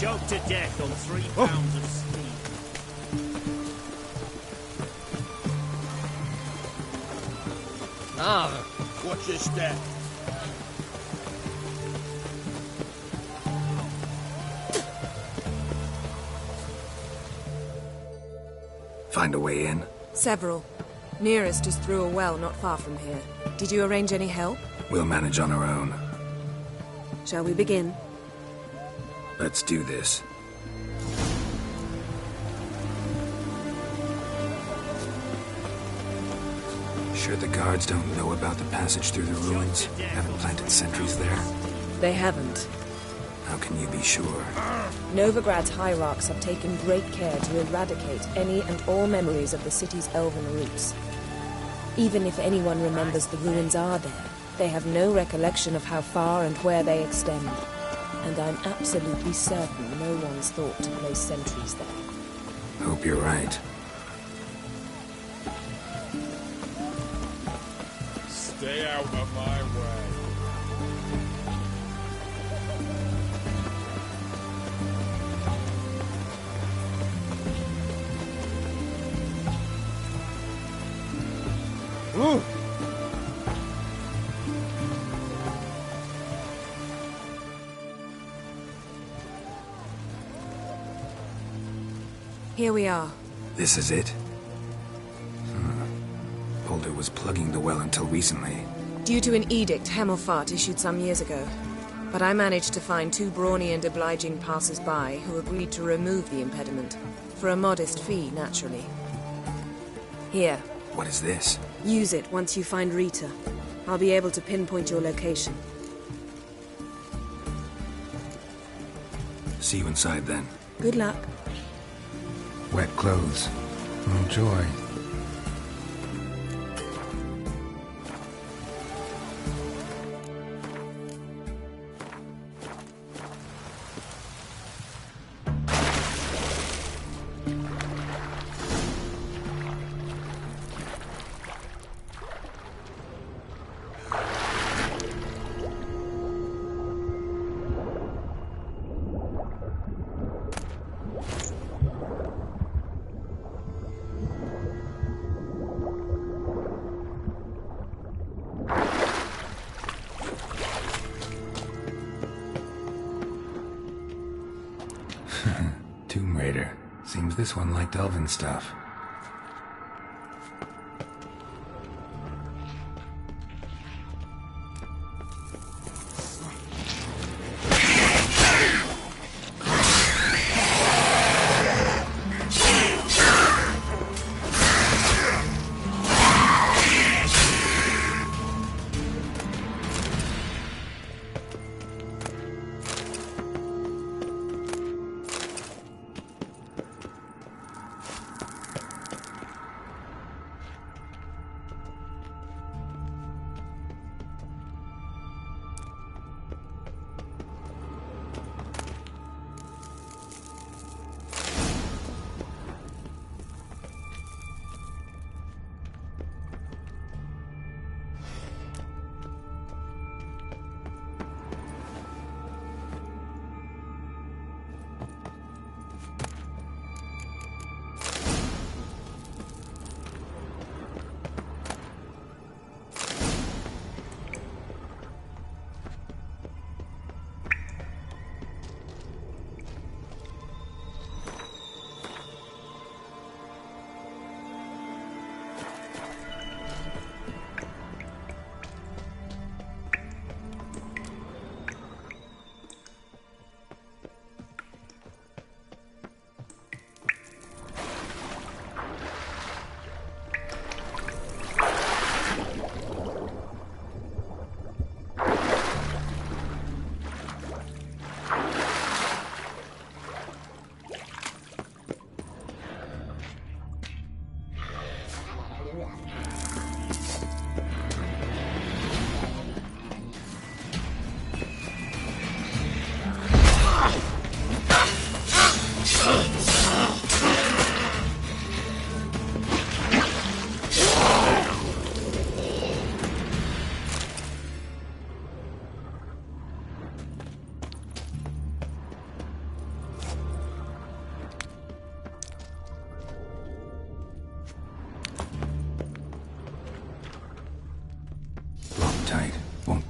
choked to death on 3 pounds of steam. Ah, Watch your step. Find a way in? Several. Nearest is through a well not far from here. Did you arrange any help? We'll manage on our own. Shall we begin? Let's do this. Sure the guards don't know about the passage through the ruins? Haven't planted sentries there? They haven't. How can you be sure? Novigrad's hierarchs have taken great care to eradicate any and all memories of the city's elven roots. Even if anyone remembers the ruins are there, they have no recollection of how far and where they extend. And I'm absolutely certain no one's thought to place sentries there. Hope you're right. Stay out of my way. ooh. Here we are. This is it? Boulder was plugging the well until recently. Due to an edict Hemmelfart issued some years ago. But I managed to find 2 brawny and obliging passers-by who agreed to remove the impediment. For a modest fee, naturally. Here. What is this? Use it once you find Rita. I'll be able to pinpoint your location. See you inside then. Good luck. Wet clothes. Enjoy. Tomb Raider. Seems this one liked elven stuff.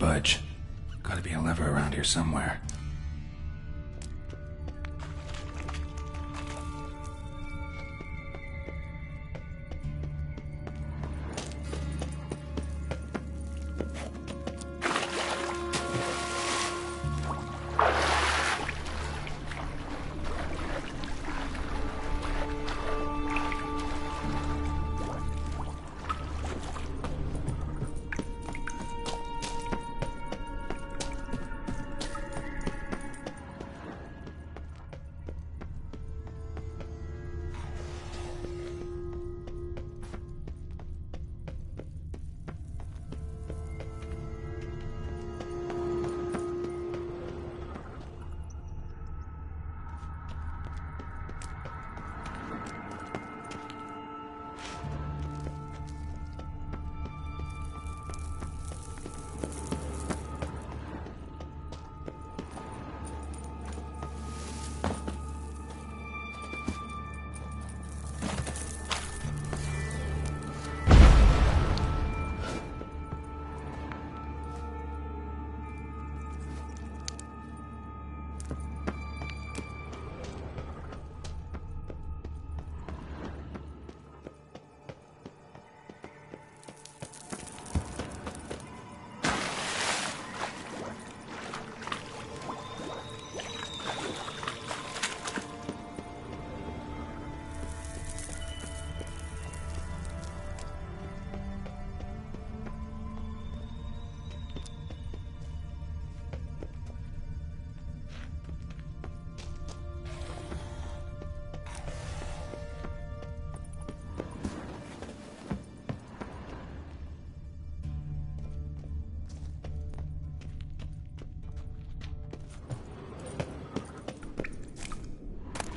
budge. Gotta be a lever around here somewhere.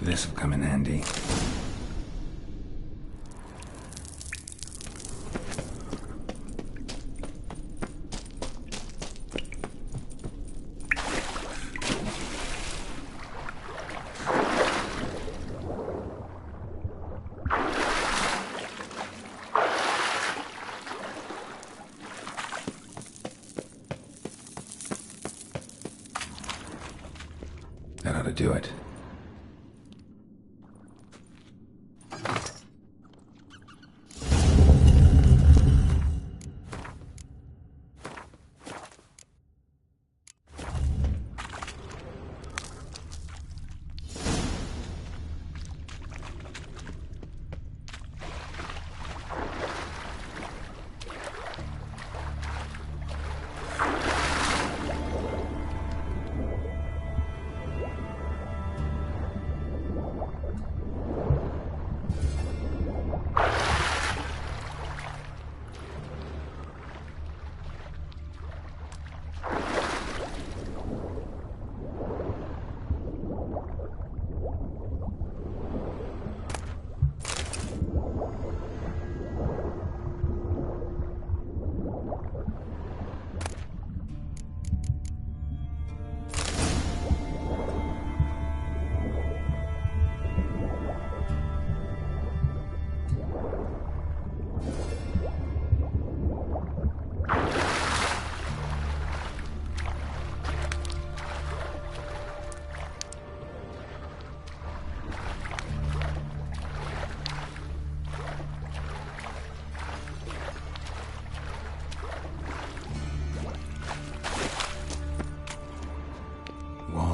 This'll come in handy. That ought to do it.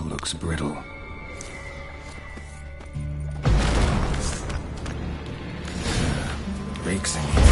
Looks brittle. Breaks in here.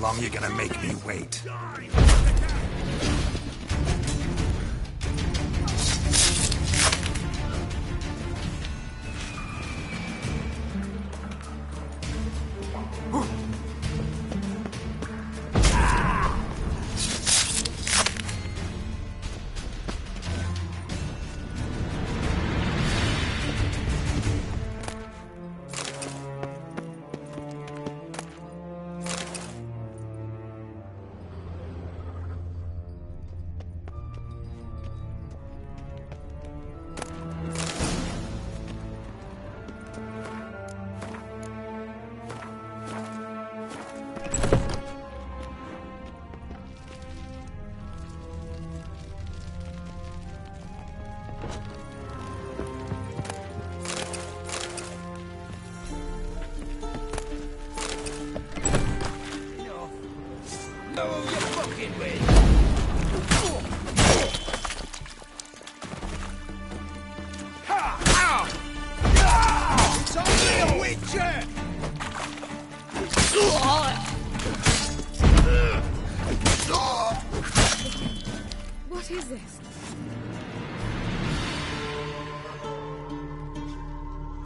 long you gonna make me wait? What is this?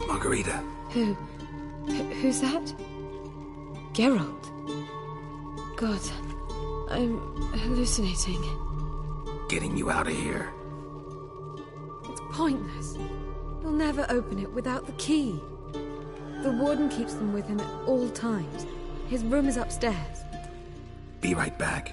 Margarita. Who's that? Geralt. God, I'm hallucinating. Getting you out of here. It's pointless. He'll never open it without the key. The warden keeps them with him at all times. His room is upstairs. Be right back.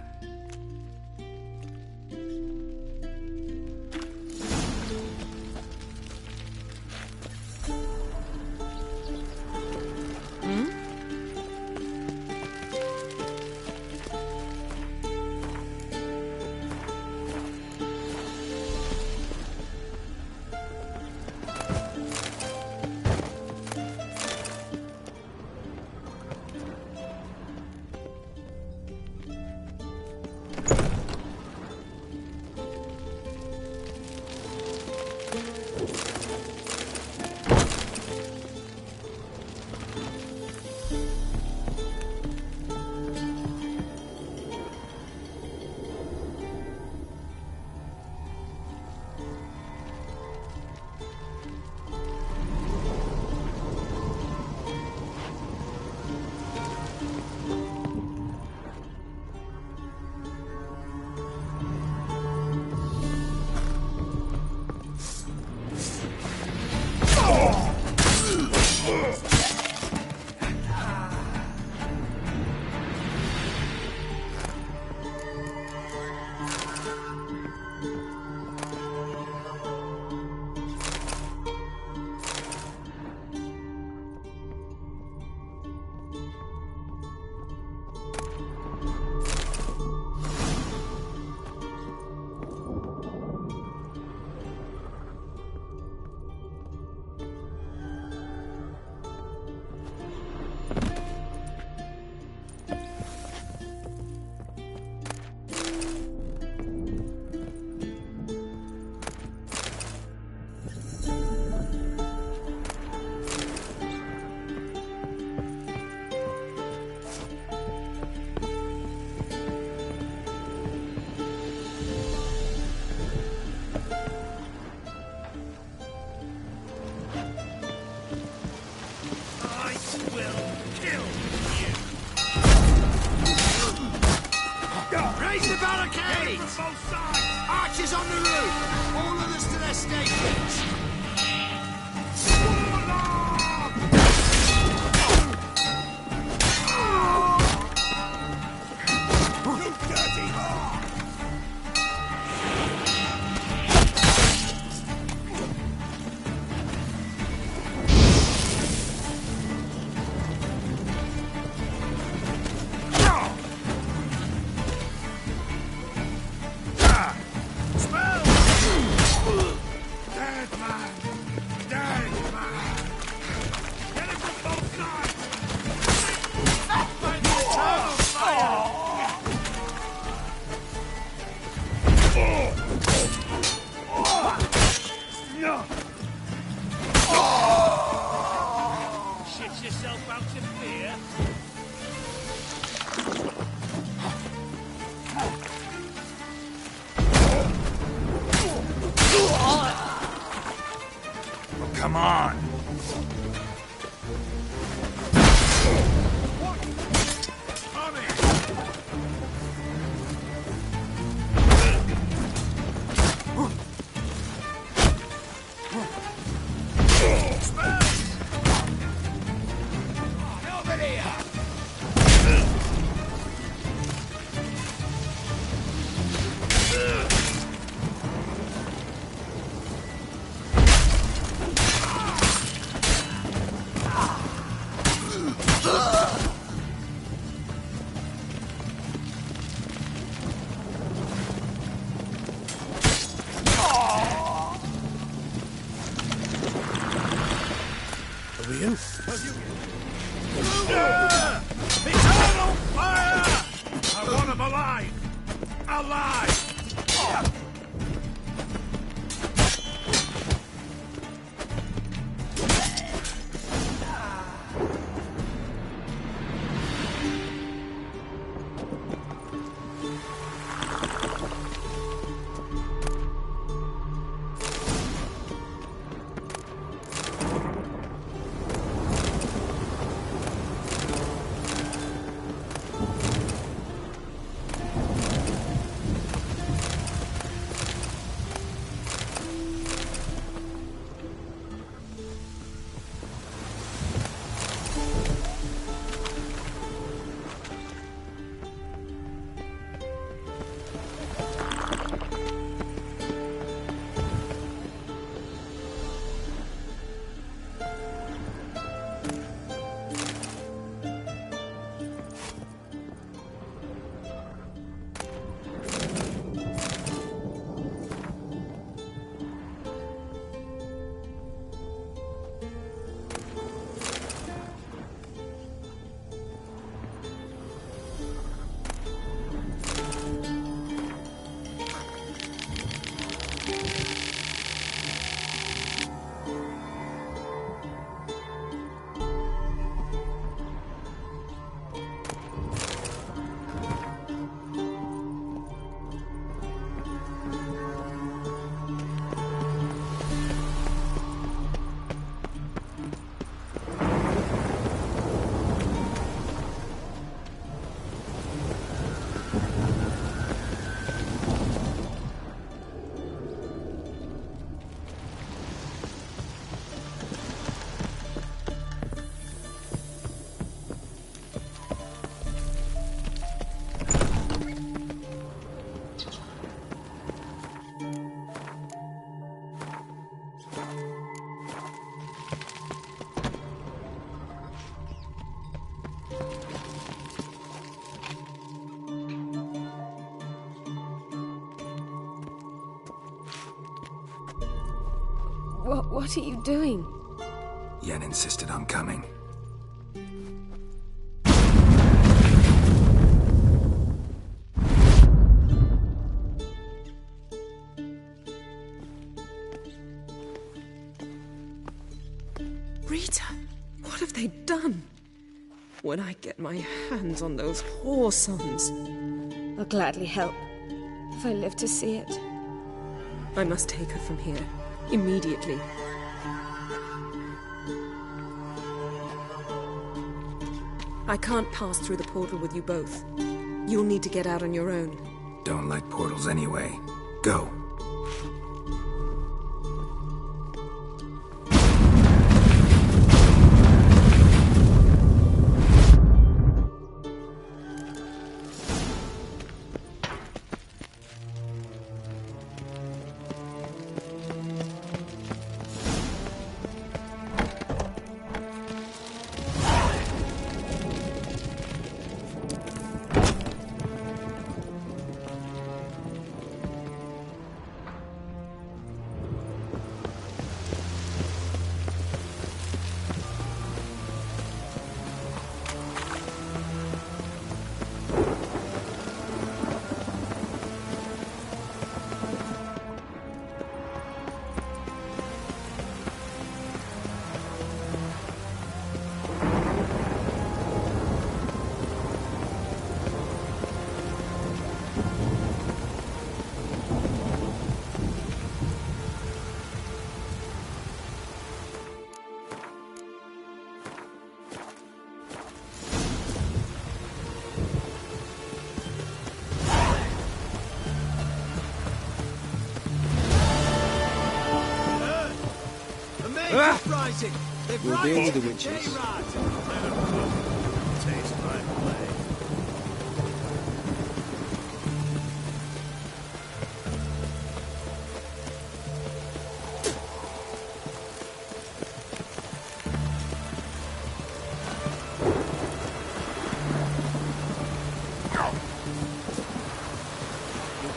Archers on the roof! All others to their stations! Dead man! Come on. Eternal fire! I want him alive! Alive! What are you doing? Yen insisted on coming. Rita, what have they done? When I get my hands on those whore sons, I'll gladly help, if I live to see it. I must take her from here, immediately. I can't pass through the portal with you both. You'll need to get out on your own. Don't like portals anyway. Go. Rising. They've We'll deal with the witches. Taste my blade.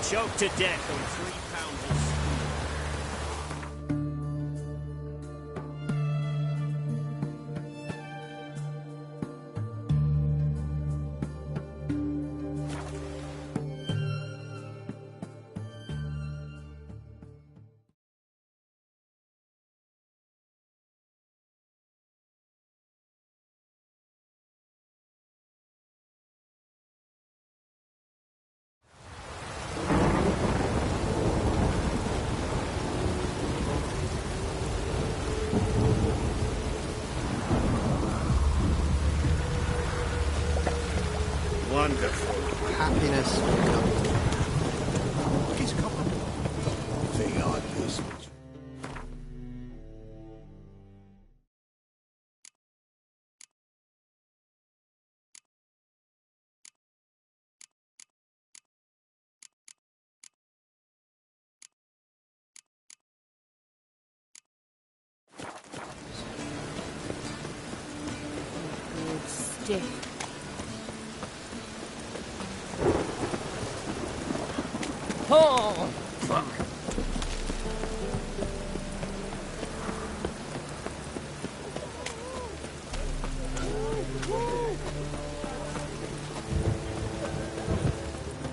Choked to death on 3 pounders. Wonderful. Happiness. He's coming. Thing like this. Good stiff. Oh, fuck.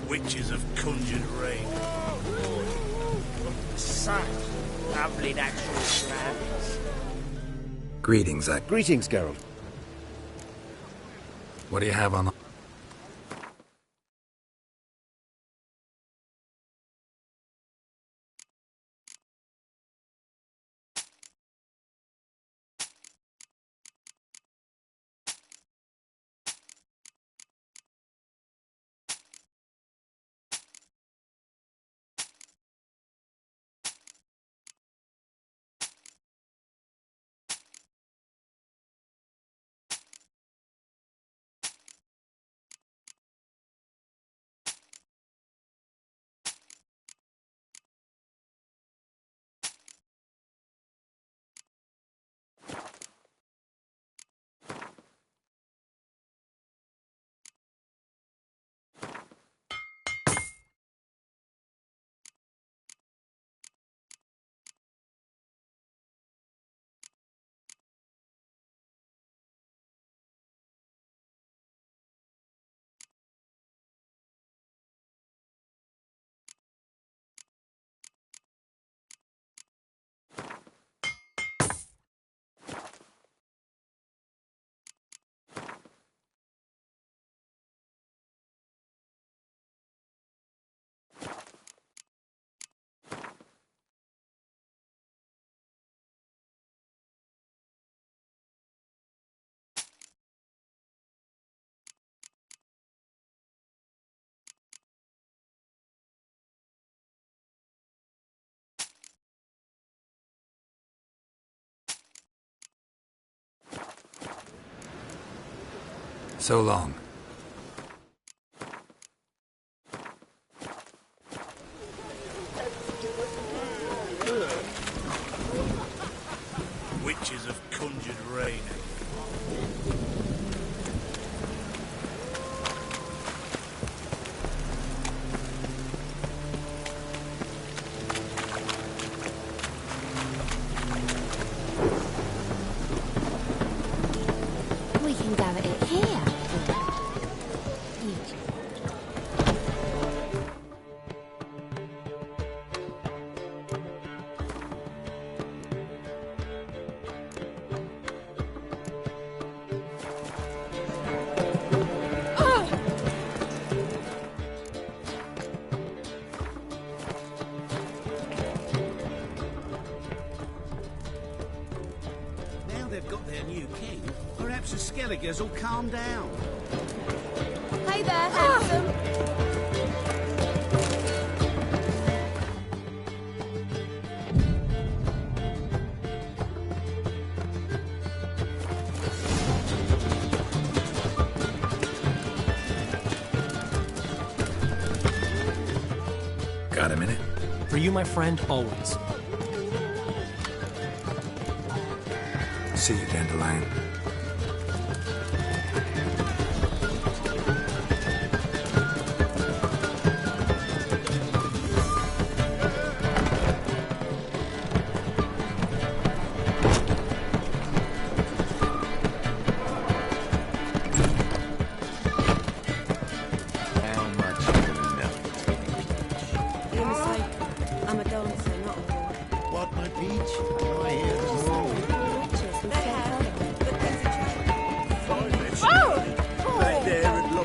Witches have conjured rain. Such lovely natural surroundings. Greetings, Zach. Greetings, Geralt. What do you have on the... So long. Witches have conjured rain. We can go at it here. Now they've got their new king, perhaps the Skelligers will calm down. Hey there, handsome. Got a minute? For you, my friend, always. See you, Dandelion. I'm a dancer, not a whore. What, my peach? I hear there's more. Right there and look.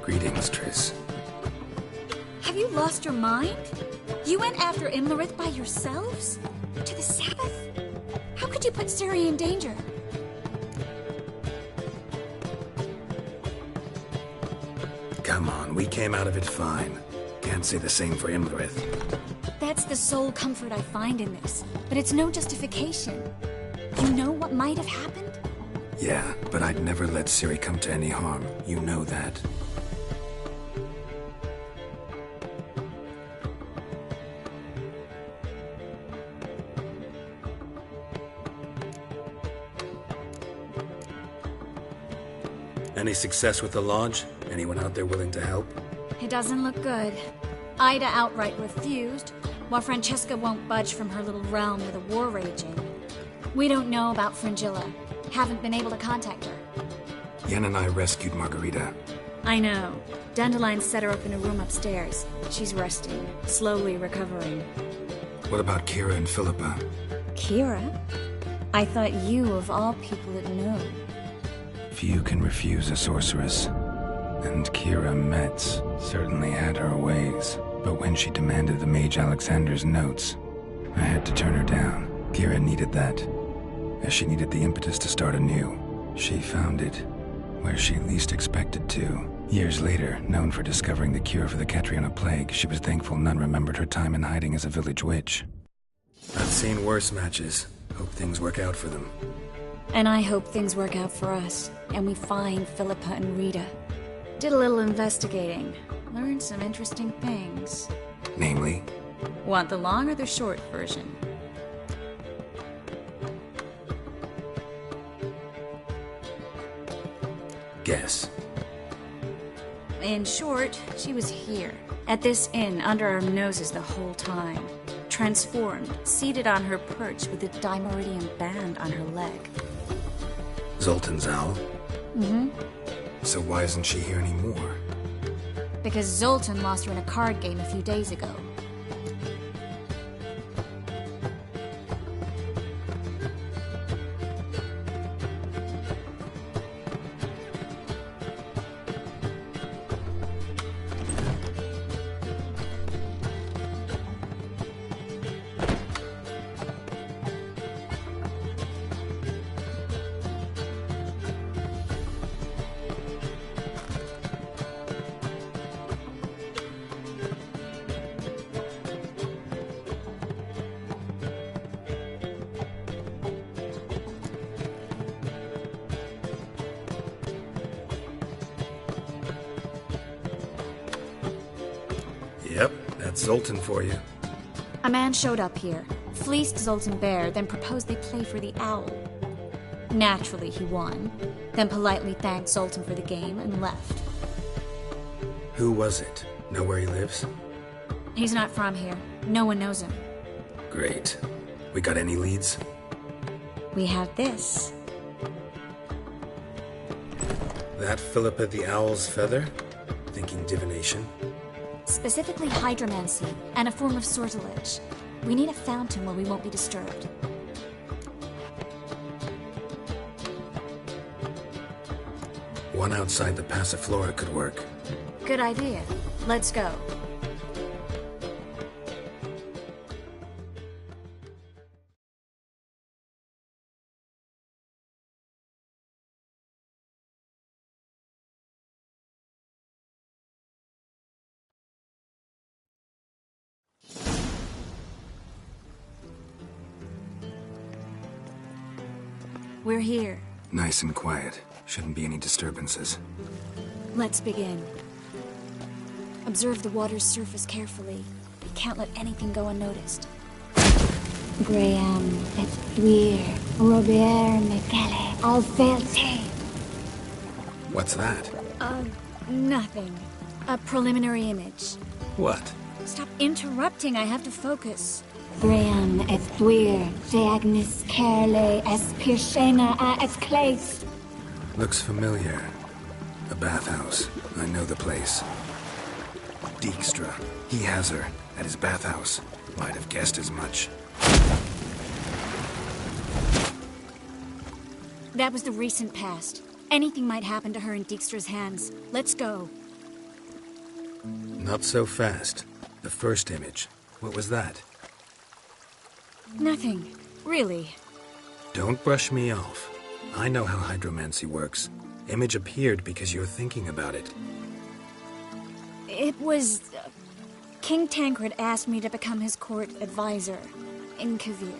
Greetings, Triss. Have you lost your mind? You went after Imlerith by yourselves? To the Sabbath? How could you put Ciri in danger? Come on, we came out of it fine. Can't say the same for Imlerith. That's the sole comfort I find in this, but it's no justification. You know what might have happened? Yeah, but I'd never let Ciri come to any harm. You know that. Any success with the Lodge? Anyone out there willing to help? It doesn't look good. Ida outright refused, while Francesca won't budge from her little realm with a war raging. We don't know about Fringilla. Haven't been able to contact her. Yen and I rescued Margarita. I know. Dandelion set her up in a room upstairs. She's resting, slowly recovering. What about Kira and Philippa? Kira? I thought you, of all people, would know. Few can refuse a sorceress. And Kira Metz certainly had her ways. But when she demanded the Mage Alexander's notes, I had to turn her down. Kira needed that, as she needed the impetus to start anew. She found it where she least expected to. Years later, known for discovering the cure for the Catriona plague, she was thankful none remembered her time in hiding as a village witch. I've seen worse matches. Hope things work out for them. And I hope things work out for us, and we find Philippa and Rita. Did a little investigating. Learned some interesting things. Namely? Want the long or the short version? Guess. In short, she was here, at this inn, under our noses the whole time. Transformed, seated on her perch with a Dimeridian band on her leg. Zoltan's owl? Mm-hmm. So why isn't she here anymore? Because Zoltan lost her in a card game a few days ago. Yep, that's Zoltan for you. A man showed up here, fleeced Zoltan bare, then proposed they play for the owl. Naturally, he won, then politely thanked Zoltan for the game and left. Who was it? Know where he lives? He's not from here. No one knows him. Great. We got any leads? We have this. That Philippa the Owl's feather? Thinking divination? Specifically hydromancy, and a form of sortilege. We need a fountain where we won't be disturbed. One outside the Passiflora could work. Good idea. Let's go. We're here. Nice and quiet. Shouldn't be any disturbances. Let's begin. Observe the water's surface carefully. We can't let anything go unnoticed. Graham, Ethuir, Robert, Mekele, Alvelte. What's that? Nothing. A preliminary image. What? Stop interrupting, I have to focus. Graham, Ethuir, Deagnis, Kerle, Espirshena, Esclace. Looks familiar. A bathhouse. I know the place. Dijkstra. He has her at his bathhouse. Might have guessed as much. That was the recent past. Anything might happen to her in Dijkstra's hands. Let's go. Not so fast. The first image. What was that? Nothing. Really. Don't brush me off. I know how hydromancy works. Image appeared because you're thinking about it. It was... King Tancred asked me to become his court advisor in Kavir.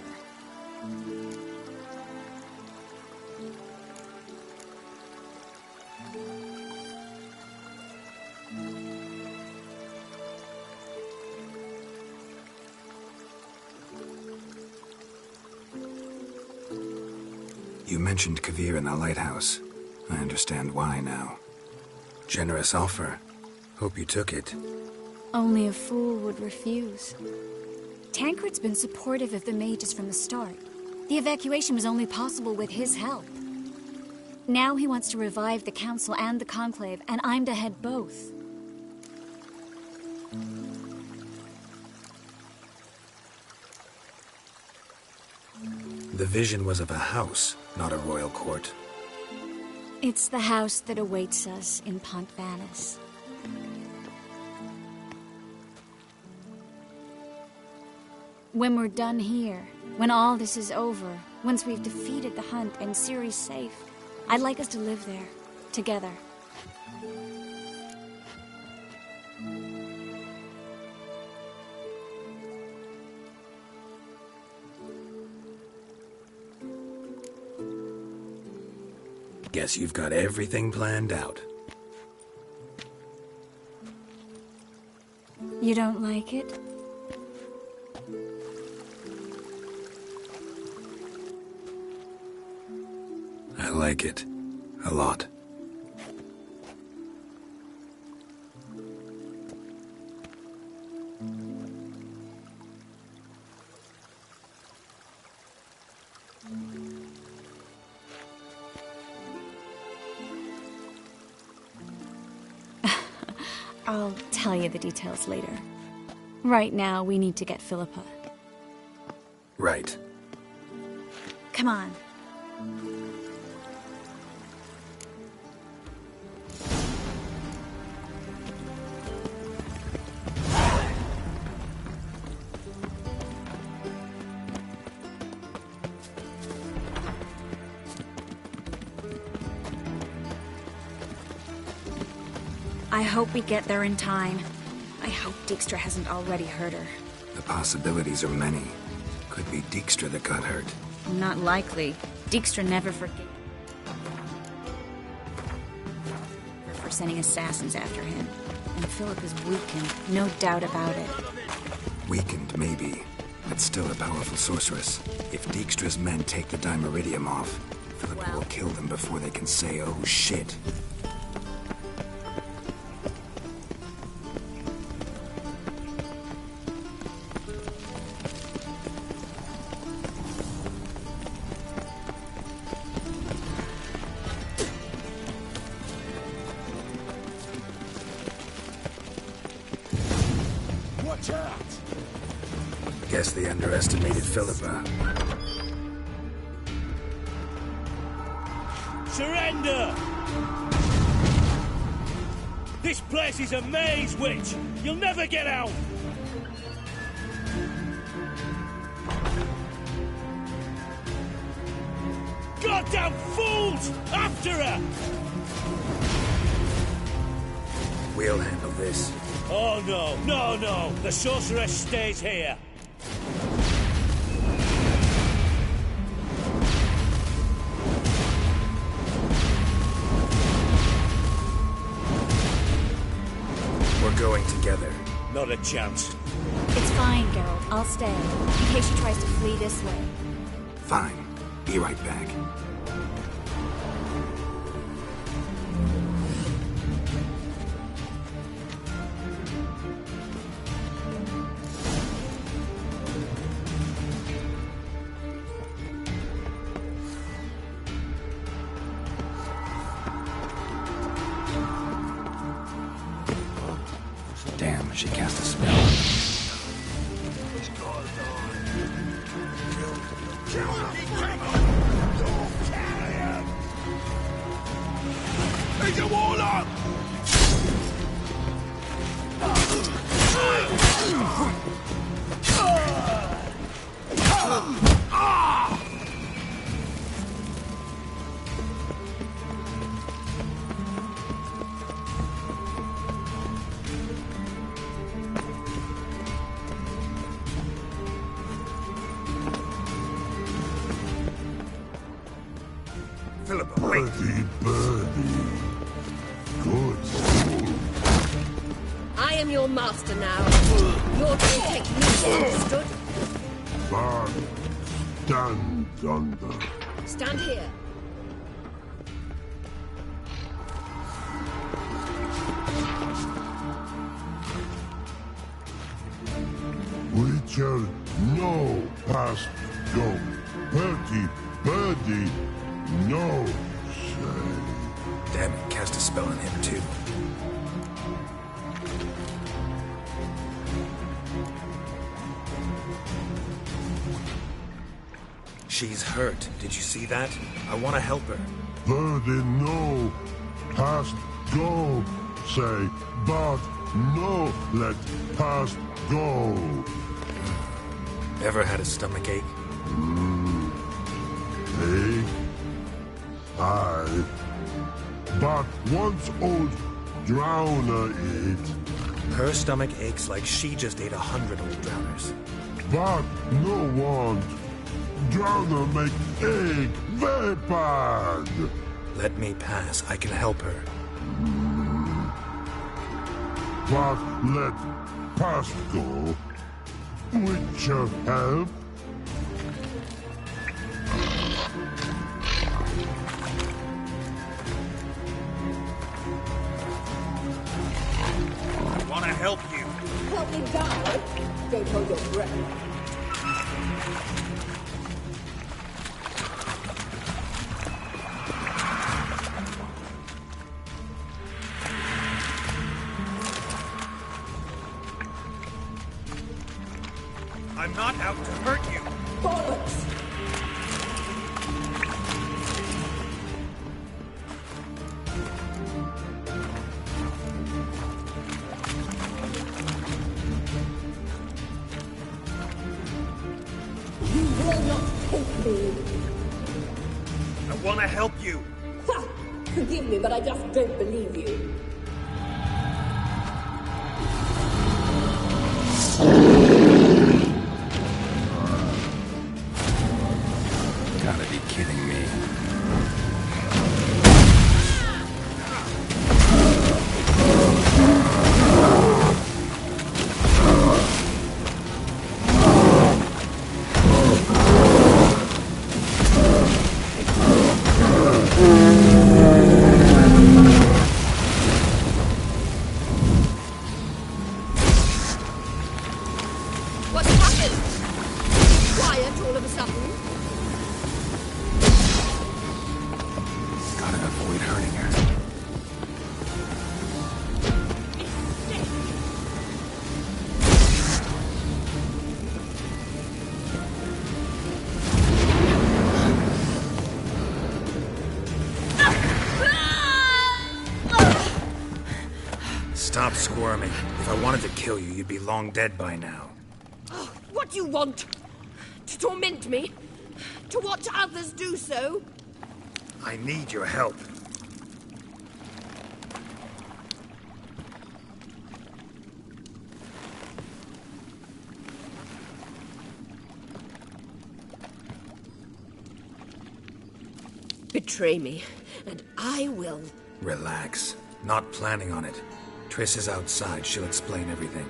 You mentioned Kavir in the lighthouse. I understand why now. Generous offer. Hope you took it. Only a fool would refuse. Tancred's been supportive of the mages from the start. The evacuation was only possible with his help. Now he wants to revive the Council and the Conclave, and I'm to head both. The vision was of a house, not a royal court. It's the house that awaits us in Pont Vanis. When we're done here, when all this is over, once we've defeated the hunt and Ciri's safe, I'd like us to live there, together. Guess you've got everything planned out. You don't like it? I like it. A lot. I'll tell you the details later. Right now, we need to get Philippa. Right. Come on. I hope we get there in time. I hope Dijkstra hasn't already hurt her. The possibilities are many. Could be Dijkstra that got hurt. Not likely. Dijkstra never forgave her for sending assassins after him. And Philip is weakened, no doubt about it. Weakened, maybe, but still a powerful sorceress. If Dijkstra's men take the Dimeridium off, Philippa will kill them before they can say, oh shit. Watch out! Guess they underestimated Philippa. Surrender! This place is a maze, witch! You'll never get out! Goddamn fools! After her! We'll handle this. Oh no, no, no! The sorceress stays here! We're going together. Not a chance. It's fine, Geralt. I'll stay, in case she tries to flee this way. Fine. Be right back. Damn, she cast a spell. Pick them all up! Philippa, wait! Birdie. Good soul. I am your master now. Your true techniques understood. Bard stands under. Stand here. Witcher, no past go. Birdie, no say. Damn it, cast a spell on him too. She's hurt. Did you see that? I want to help her. Birdie, no past go. Say, but no let past go. Ever had a stomachache? Hey, aye. But once old drowner eat, Her stomach aches like she just ate 100 old drowners. but no want. Drowner make egg very bad. Let me pass. I can help her. But let past go. Witcher help. I want to help you. Help me die. Don't hold your breath. I'm not out to hurt you. Bollocks! You will not take me. I want to help you. Ha! Forgive me, but I just don't believe you. Gotta be kidding me. What happened? Quiet all of a sudden. Gotta avoid hurting her. Stop squirming. If I wanted to kill you, you'd be long dead by now. Oh, what do you want? To torment me? To watch others do so? I need your help. Betray me, and I will. Relax. Not planning on it. Triss is outside. She'll explain everything.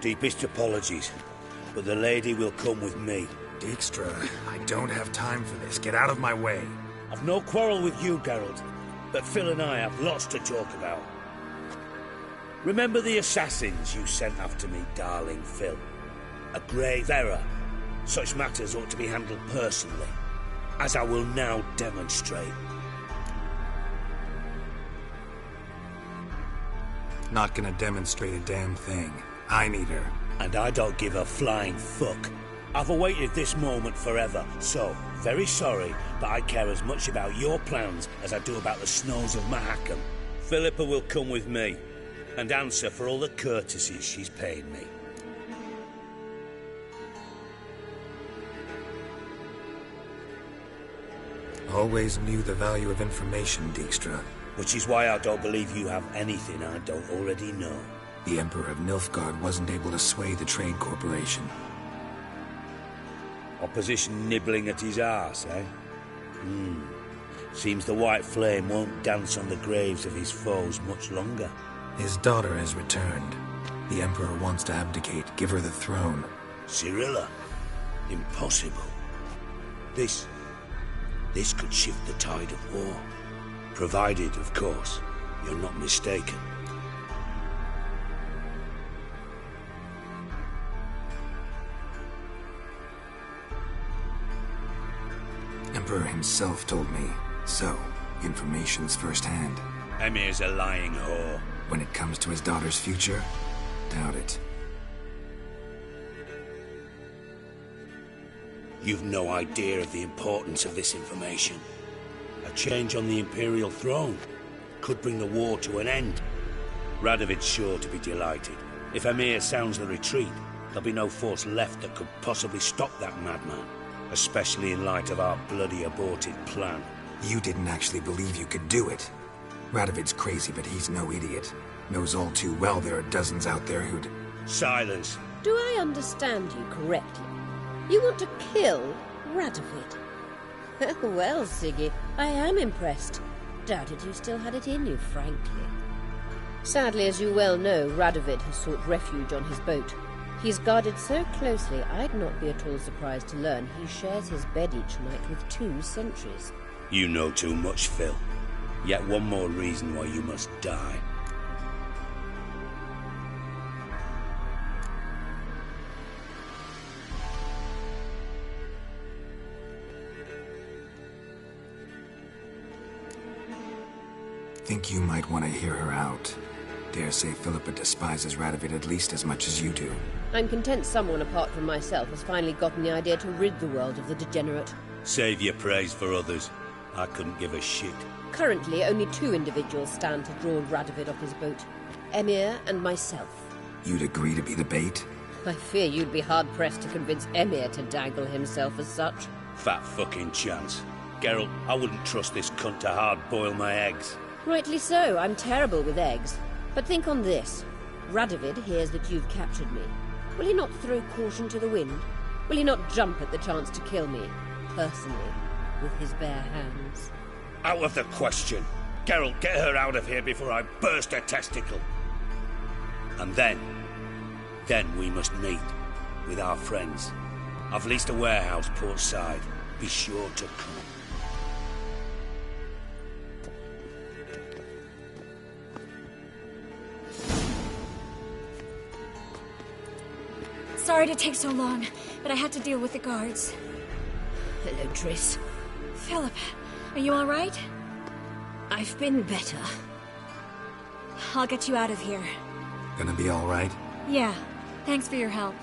Deepest apologies, but the lady will come with me. Dijkstra, I don't have time for this. Get out of my way. I've no quarrel with you, Geralt, but Phil and I have lots to talk about. Remember the assassins you sent after me, darling Phil? A grave error. Such matters ought to be handled personally, as I will now demonstrate. Not gonna demonstrate a damn thing. I need her. And I don't give a flying fuck. I've awaited this moment forever, so, very sorry, but I care as much about your plans as I do about the snows of Mahakam. Philippa will come with me, and answer for all the courtesies she's paid me. Always knew the value of information, Dijkstra. Which is why I don't believe you have anything I don't already know. The Emperor of Nilfgaard wasn't able to sway the Trade Corporation. Opposition nibbling at his arse, eh? Seems the White Flame won't dance on the graves of his foes much longer. His daughter has returned. The Emperor wants to abdicate, give her the throne. Cyrilla? Impossible. This could shift the tide of war. Provided, of course, you're not mistaken. Emperor himself told me. So, information's firsthand. Emir's a lying whore. When it comes to his daughter's future, doubt it. You've no idea of the importance of this information. A change on the Imperial throne could bring the war to an end. Radovid's sure to be delighted. If Emir sounds the retreat, there'll be no force left that could possibly stop that madman. Especially in light of our bloody aborted plan. You didn't actually believe you could do it. Radovid's crazy, but he's no idiot. Knows all too well there are dozens out there who'd... Silence. Do I understand you correctly? You want to kill Radovid? Well, Siggy, I am impressed. Doubted you still had it in you, frankly. Sadly, as you well know, Radovid has sought refuge on his boat. He's guarded so closely, I'd not be at all surprised to learn he shares his bed each night with 2 sentries. You know too much, Phil. Yet one more reason why you must die. Think you might want to hear her out. Dare say Philippa despises Radovid at least as much as you do. I'm content someone apart from myself has finally gotten the idea to rid the world of the degenerate. Save your praise for others. I couldn't give a shit. Currently, only 2 individuals stand to draw Radovid off his boat. Emir and myself. You'd agree to be the bait? I fear you'd be hard-pressed to convince Emir to dangle himself as such. Fat fucking chance. Geralt, I wouldn't trust this cunt to hard-boil my eggs. Rightly so. I'm terrible with eggs. But think on this. Radovid hears that you've captured me. Will he not throw caution to the wind? Will he not jump at the chance to kill me, personally, with his bare hands? Out of the question. Geralt, get her out of here before I burst her testicle. And then we must meet with our friends. I've leased a warehouse portside. Be sure to come. Sorry to take so long, but I had to deal with the guards. Hello, Triss. Philip, are you all right? I've been better. I'll get you out of here. Gonna be all right? Yeah, thanks for your help.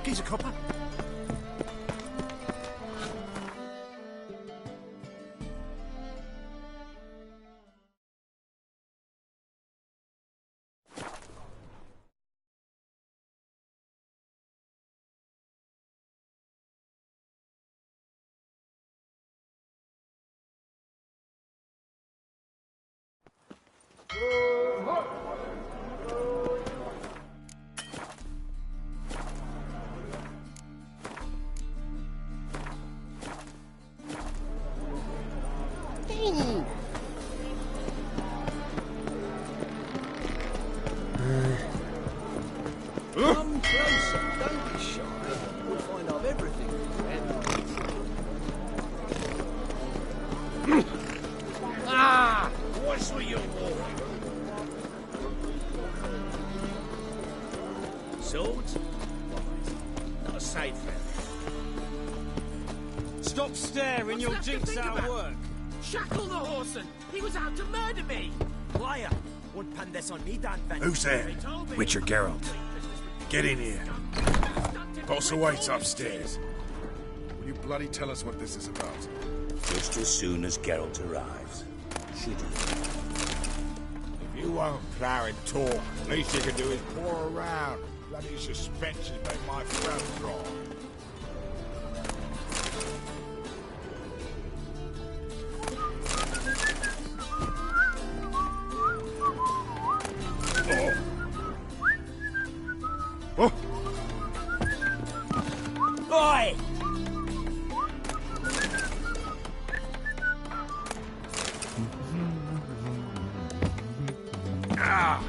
He's a copper. Come closer, don't be shy. We'll find out everything. Ah! What's with your war? Swords? Not a safe friend. Stop staring, you'll jinx our work. Shackle the horseman! He was out to murder me! Quiet! Won't pan this on me, Dan Van. Who's there? Witcher Geralt. Get in here. Boss awaits upstairs. Will you bloody tell us what this is about? Just as soon as Geralt arrives. Should he? If you won't plough and talk, least you can do is pour around. Bloody suspense has made my throat dry. Ah!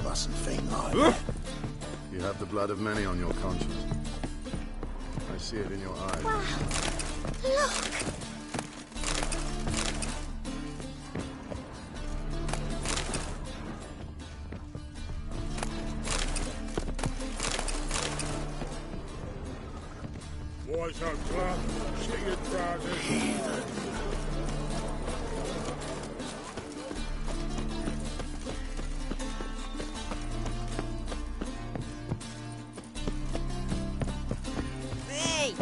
Mustn't think like You have the blood of many on your conscience. I see it in your eyes. Wow. Look. Boys are club. See your trousers. heathen. Hey!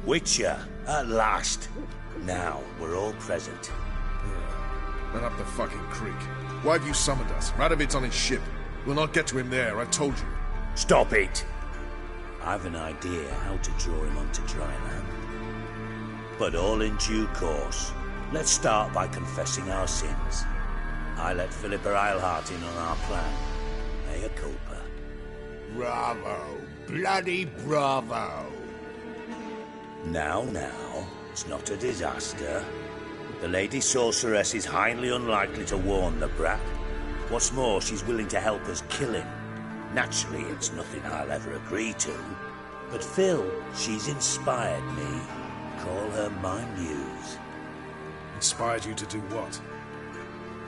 Witcher, at last. Now, we're all present. Run up the fucking creek. Why have you summoned us? Radovid's on his ship. We'll not get to him there, I've told you. Stop it! I've an idea how to draw him onto dry land. But all in due course. Let's start by confessing our sins. I let Philippa Eilhart in on our plan. Mea culpa. Bravo. Bloody bravo. Now, it's not a disaster. The Lady Sorceress is highly unlikely to warn the brat. What's more, she's willing to help us kill him. Naturally, it's nothing I'll ever agree to. But Phil, she's inspired me. Call her my muse. Inspired you to do what?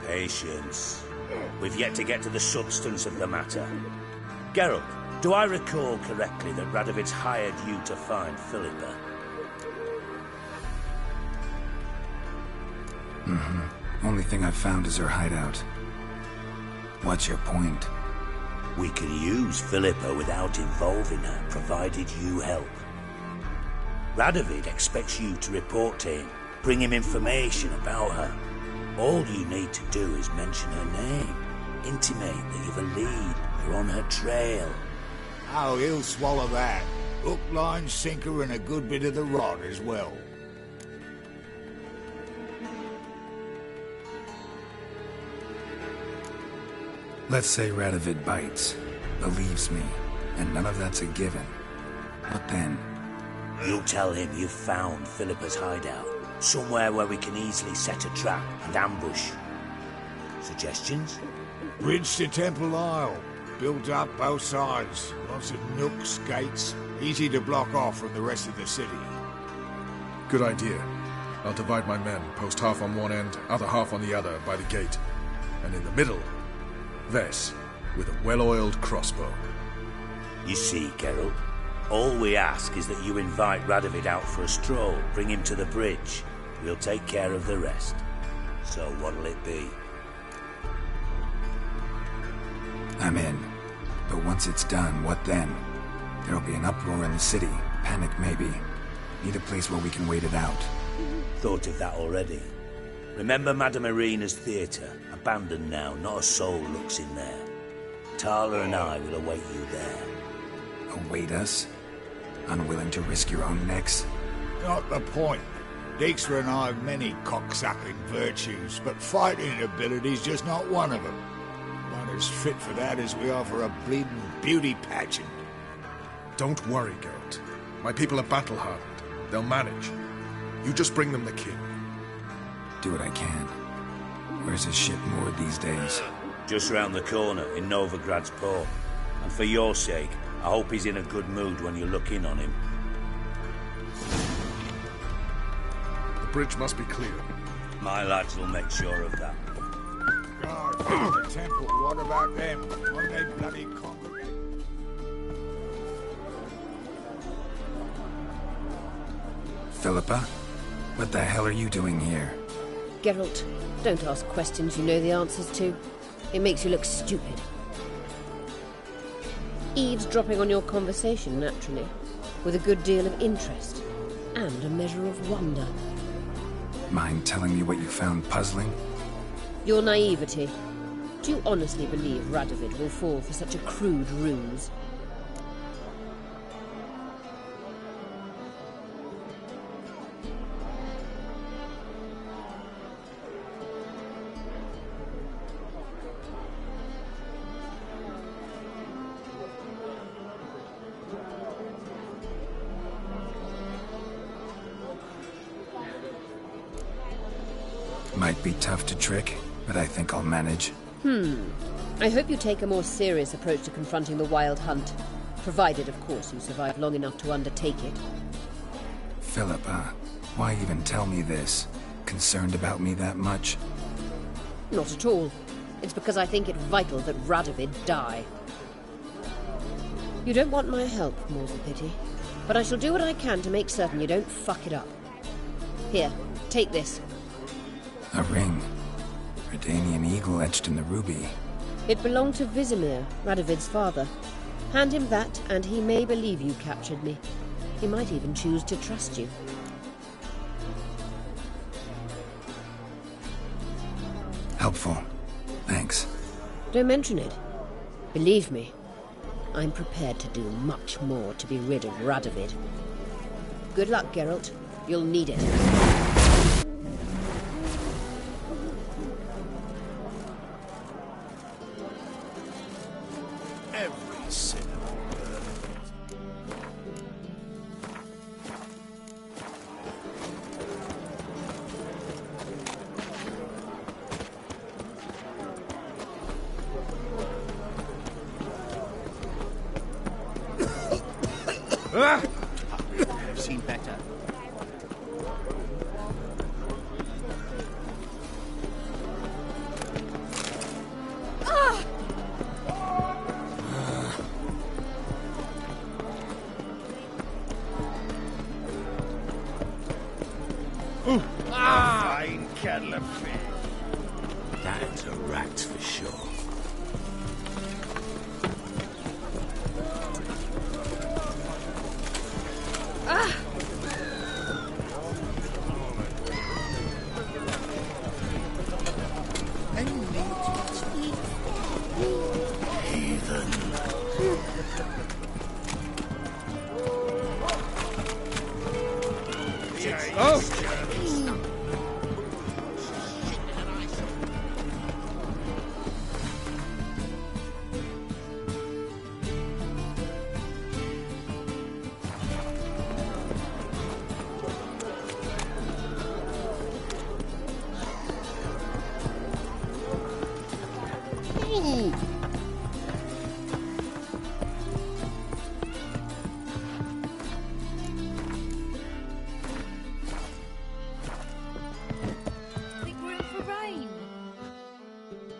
Patience. We've yet to get to the substance of the matter. Geralt, do I recall correctly that Radovid's hired you to find Philippa? Only thing I've found is her hideout. What's your point? We can use Philippa without involving her, provided you help. Radovid expects you to report to him, bring him information about her. All you need to do is mention her name, intimate that you've a lead, you're on her trail. Oh, he'll swallow that. Hook, line, sinker, and a good bit of the rod as well. Let's say Radovid bites, believes me, and none of that's a given. What then? You'll tell him you've found Philippa's hideout, somewhere where we can easily set a trap and ambush. Suggestions? Bridge to Temple Isle. Built up both sides. Lots of nooks, gates. Easy to block off from the rest of the city. Good idea. I'll divide my men, post half on one end, other half on the other, by the gate. And in the middle, Vess, with a well-oiled crossbow. You see, Geralt, all we ask is that you invite Radovid out for a stroll, bring him to the bridge. We'll take care of the rest. So what'll it be? I'm in. But once it's done, what then? There'll be an uproar in the city. Panic, maybe. Need a place where we can wait it out. Thought of that already. Remember Madame Irina's theatre? Abandoned now, not a soul looks in there. Tala and I will await you there. Await us? Unwilling to risk your own necks? Not the point. Dijkstra and I have many cocksucking virtues, but fighting ability's just not one of them. Not as fit for that as we are for a bleeding beauty pageant. Don't worry, Geralt. My people are battle-hardened. They'll manage. You just bring them the king. Do what I can. Where's his ship moored these days? Just round the corner, in Novigrad's port. And for your sake, I hope he's in a good mood when you look in on him. The bridge must be clear. My lads will make sure of that. God, the temple, what about them? Won't they bloody congregate? Philippa? What the hell are you doing here? Geralt, don't ask questions you know the answers to. It makes you look stupid. Eavesdropping on your conversation, naturally, with a good deal of interest, and a measure of wonder. Mind telling me what you found puzzling? Your naivety. Do you honestly believe Radovid will fall for such a crude ruse? Might be tough to trick, but I think I'll manage. I hope you take a more serious approach to confronting the Wild Hunt. Provided, of course, you survive long enough to undertake it. Philippa, why even tell me this? Concerned about me that much? Not at all. It's because I think it vital that Radovid die. You don't want my help, more's the pity. But I shall do what I can to make certain you don't fuck it up. Here, take this. A ring. Redanian eagle etched in the ruby. It belonged to Vizimir, Radovid's father. Hand him that, and he may believe you captured me. He might even choose to trust you. Helpful. Thanks. Don't mention it. Believe me, I'm prepared to do much more to be rid of Radovid. Good luck, Geralt. You'll need it. Every sinner. I've seen better. Fine kettle of fish. That's a rat for sure.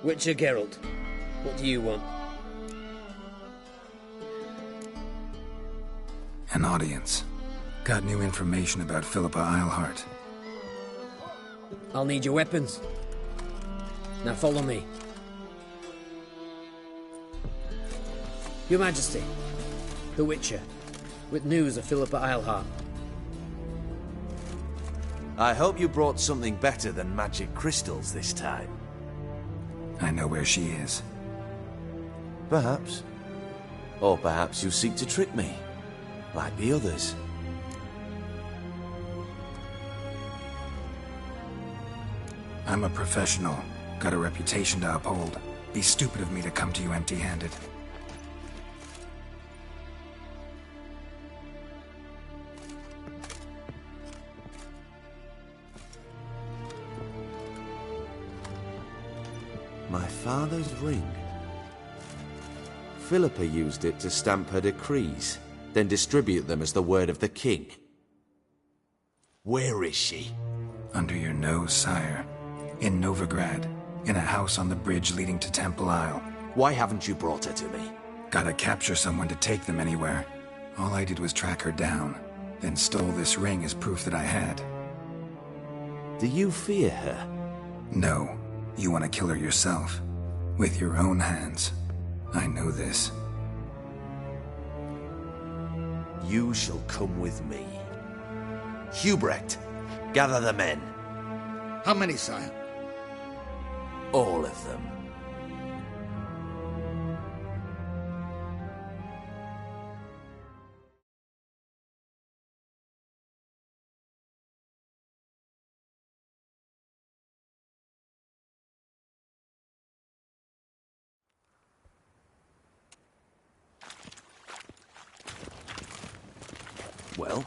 Witcher Geralt, what do you want? An audience. Got new information about Philippa Eilhart. I'll need your weapons. Now follow me. Your Majesty, the Witcher, with news of Philippa Eilhart. I hope you brought something better than magic crystals this time. I know where she is. Perhaps. Or perhaps you seek to trick me, like the others. I'm a professional. Got a reputation to uphold. Be stupid of me to come to you empty-handed. My father's ring. Philippa used it to stamp her decrees, then distribute them as the word of the king. Where is she? Under your nose, sire. In Novigrad. In a house on the bridge leading to Temple Isle. Why haven't you brought her to me? Gotta capture someone to take them anywhere. All I did was track her down, then stole this ring as proof that I had. Do you fear her? No. You want to kill her yourself. With your own hands. I know this. You shall come with me. Hubrecht, gather the men. How many, sire? All of them. Well,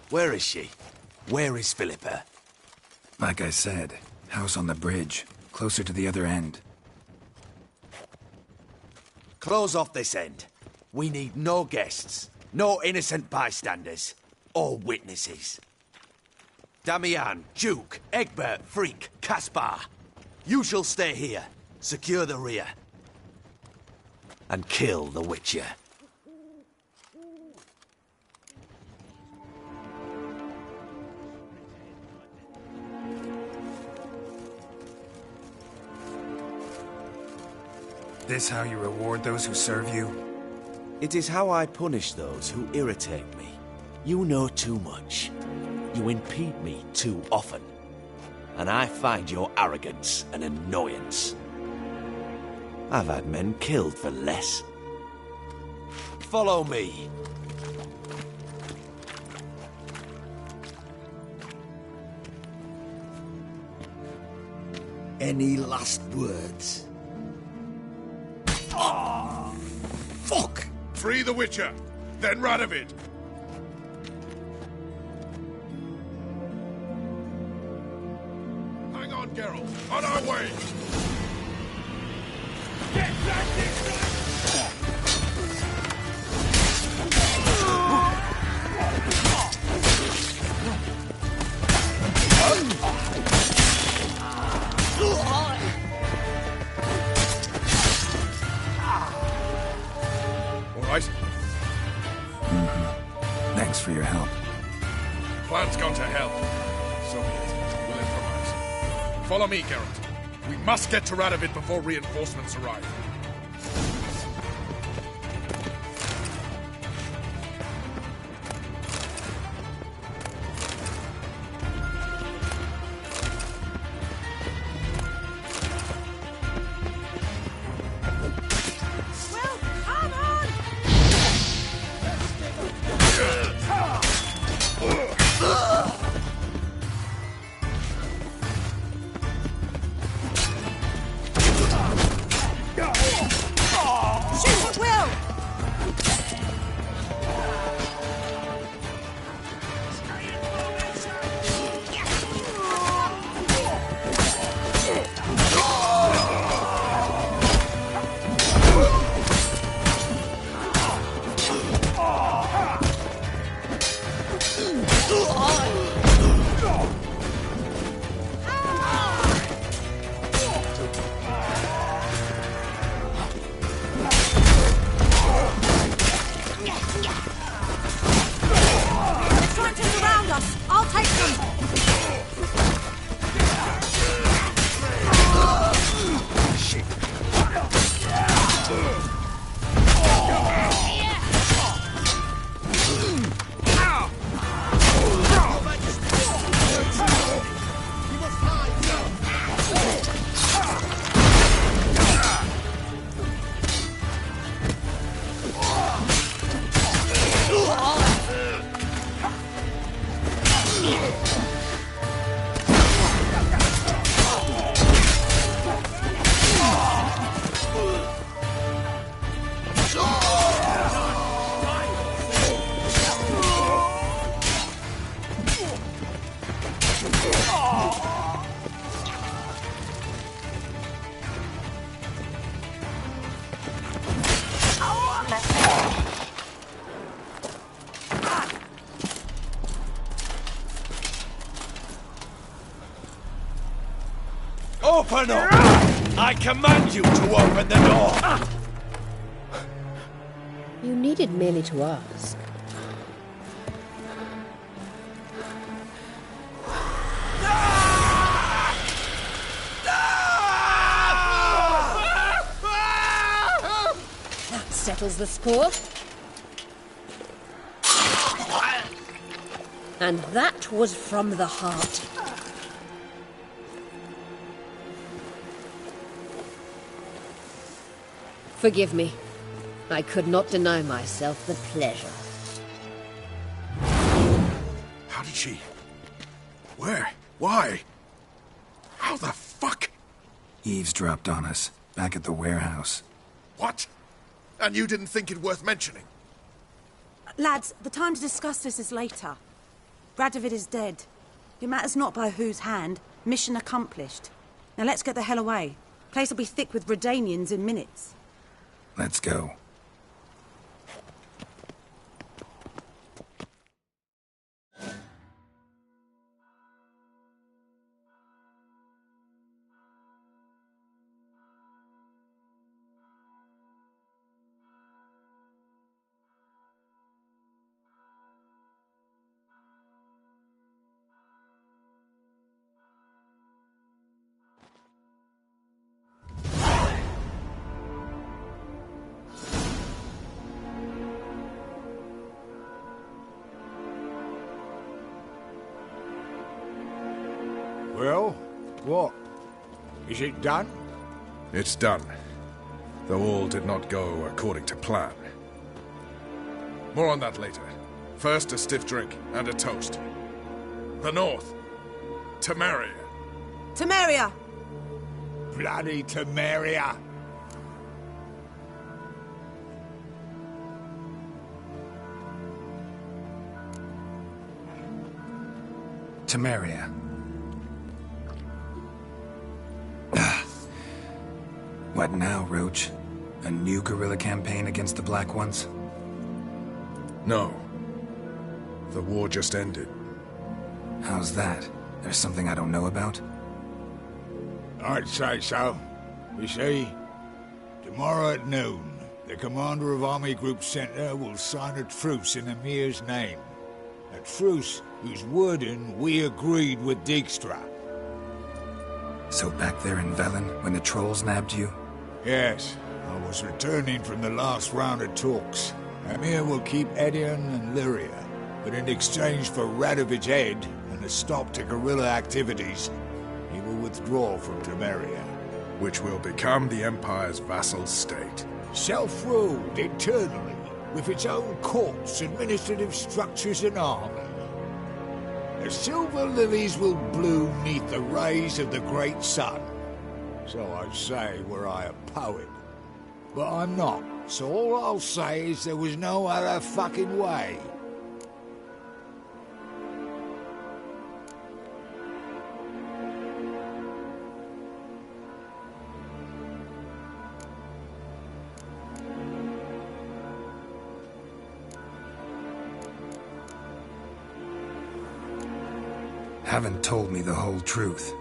where is she? Where is Philippa? Like I said, house on the bridge, closer to the other end. Close off this end. We need no guests, no innocent bystanders, or witnesses. Damian, Duke, Egbert, Freak, Caspar. You shall stay here, secure the rear, and kill the Witcher. This how you reward those who serve you? It is how I punish those who irritate me. You know too much. You impede me too often. And I find your arrogance an annoyance. I've had men killed for less. Follow me. Any last words? Ah! Fuck! Free the Witcher, then Radovid. Hang on, Geralt. On our way. Get back this way! Thanks for your help. Plan's gone to hell. So be it. We'll improvise. Follow me, Geralt. We must get to Radovid before reinforcements arrive. Open up! I command you to open the door! You needed merely to ask. settles the score. And that was from the heart. Forgive me. I could not deny myself the pleasure. How did she... Where? Why? How the fuck? Eavesdropped on us, back at the warehouse. What? And you didn't think it worth mentioning? Lads, the time to discuss this is later. Radovid is dead. It matters not by whose hand. Mission accomplished. Now let's get the hell away. Place will be thick with Redanians in minutes. Let's go. Well, what? Is it done? It's done. Though all did not go according to plan. More on that later. First, a stiff drink and a toast. The North. Temeria. Temeria! Bloody Temeria! Temeria. What now, Roach? A new guerrilla campaign against the Black Ones? No. The war just ended. How's that? There's something I don't know about? I'd say so. You see, tomorrow at noon, the commander of Army Group Center will sign a truce in Emir's name. A truce whose wording we agreed with Dijkstra. So back there in Velen, when the trolls nabbed you? Yes, I was returning from the last round of talks. Emir will keep Edion and Lyria, but in exchange for Radovid's head and a stop to guerrilla activities, he will withdraw from Temeria. Which will become the Empire's vassal state. Self-ruled internally, with its own courts, administrative structures and army. The silver lilies will bloom neath the rays of the great sun. So I say were I a poet. But I'm not, so all I'll say is there was no other fucking way. Haven't told me the whole truth.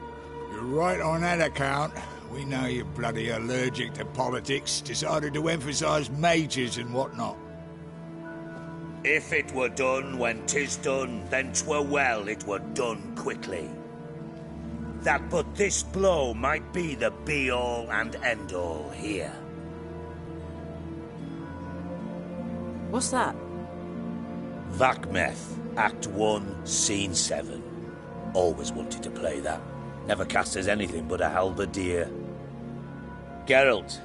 You're right on that account. We know you're bloody allergic to politics, decided to emphasize majors and whatnot. If it were done when 'tis done, then 'twere well it were done quickly. That but this blow might be the be-all and end-all here. What's that? Vakmeth, Act 1, Scene 7. Always wanted to play that. Never cast as anything but a halberdier. Geralt,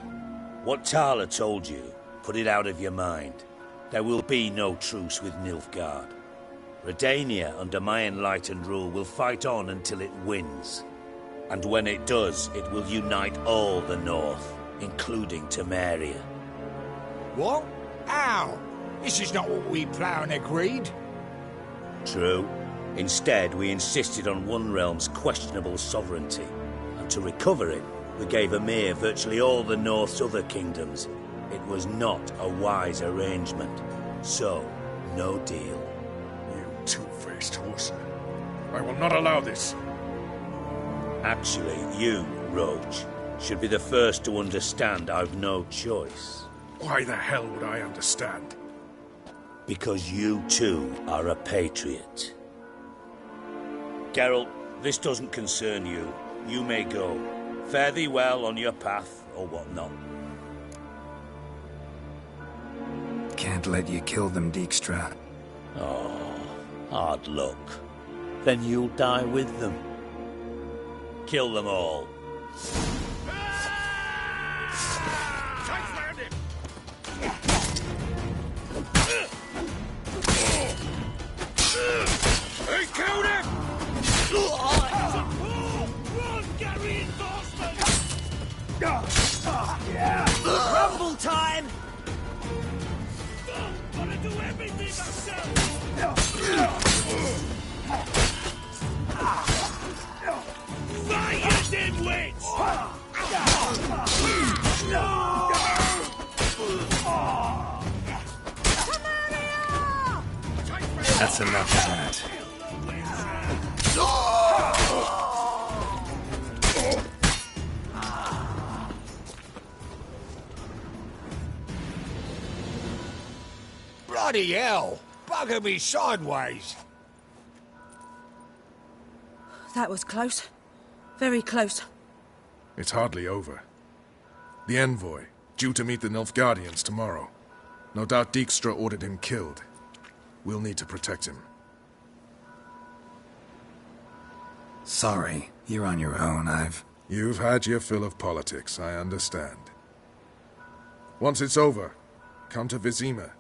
what Tala told you, put it out of your mind. There will be no truce with Nilfgaard. Redania, under my enlightened rule, will fight on until it wins. And when it does, it will unite all the North, including Temeria. What? How? This is not what we planned and agreed. True. Instead, we insisted on one realm's questionable sovereignty, and to recover it, we gave Emir virtually all the North's other kingdoms. It was not a wise arrangement. So, no deal. You two-faced horseman. I will not allow this. Actually, you, Roach, should be the first to understand I've no choice. Why the hell would I understand? Because you too are a patriot. Geralt, this doesn't concern you. You may go. Fare thee well on your path, or whatnot. can't let you kill them, Dijkstra. Oh, hard luck. Then you'll die with them. Kill them all. He killed him! Run, get reinforcements! Rumble time! Gotta do everything myself! Fire, dimwits! That's enough of that. Bloody hell! Bugger me sideways! That was close. Very close. It's hardly over. The envoy, due to meet the Nilfgaardians tomorrow. No doubt Dijkstra ordered him killed. We'll need to protect him. Sorry, you're on your own. You've had your fill of politics, I understand. Once it's over, come to Vizima.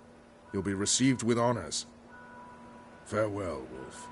You'll be received with honors. Farewell, Wolf.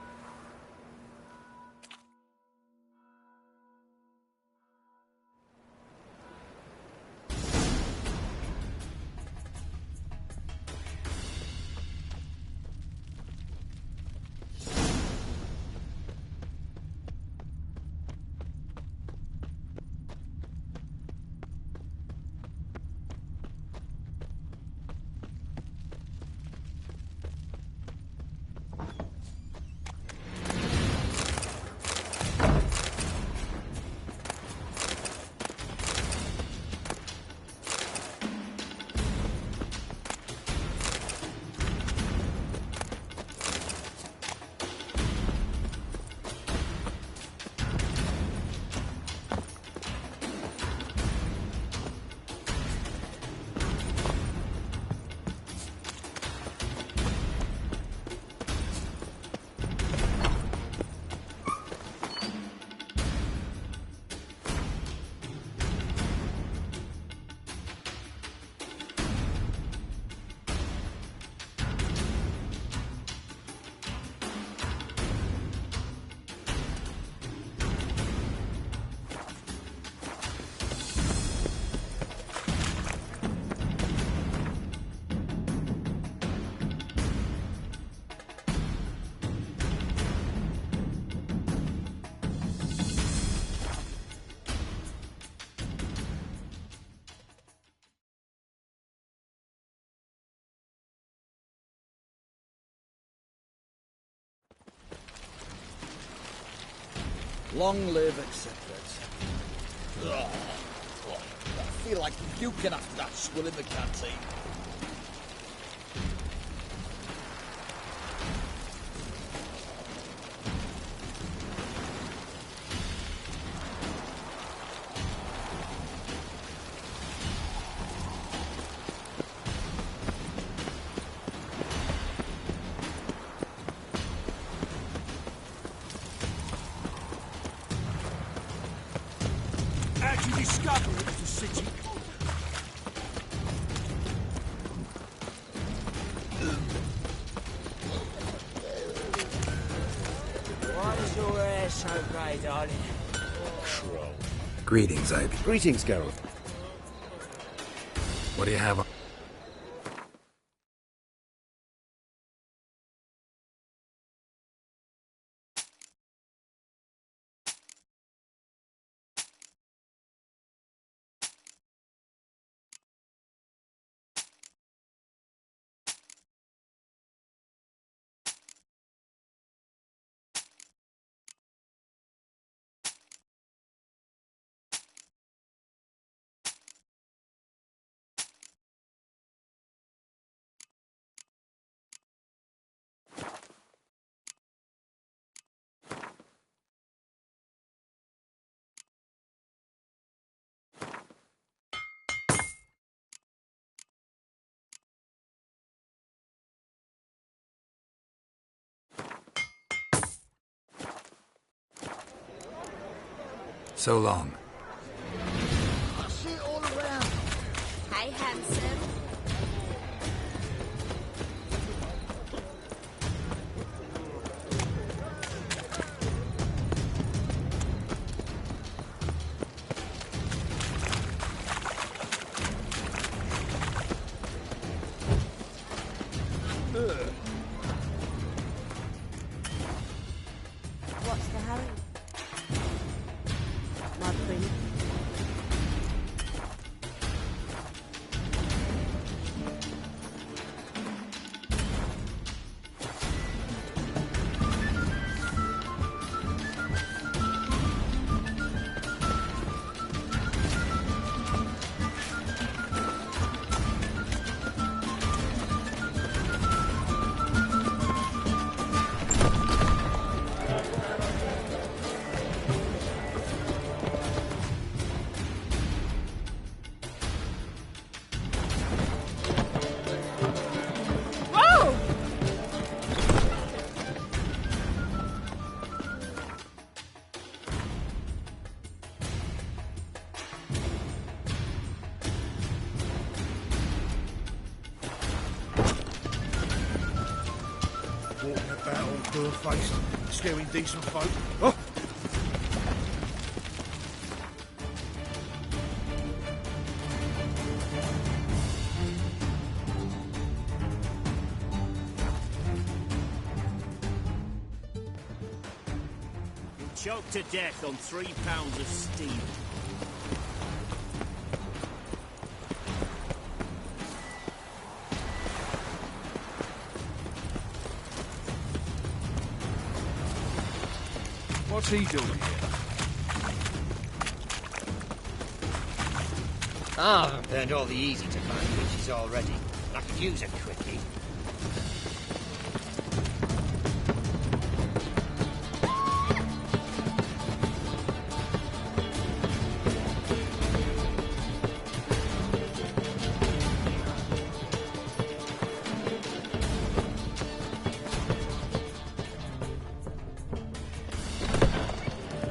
Long live acceptance. I feel like puking after that swill in the canteen. How'd you discover it was a city? Why is your hair so grey, darling? Crow. Greetings, Ivy. Greetings, Geralt. What do you have on? So long. I see it all around. Hi, handsome. What's the hurry? My prince. Walking about all bare-faced, scaring decent folk. Oh! Choked to death on 3 pounds of steel. What's he doing here? I've burned all the easy-to-find witches already. I could use a quickie.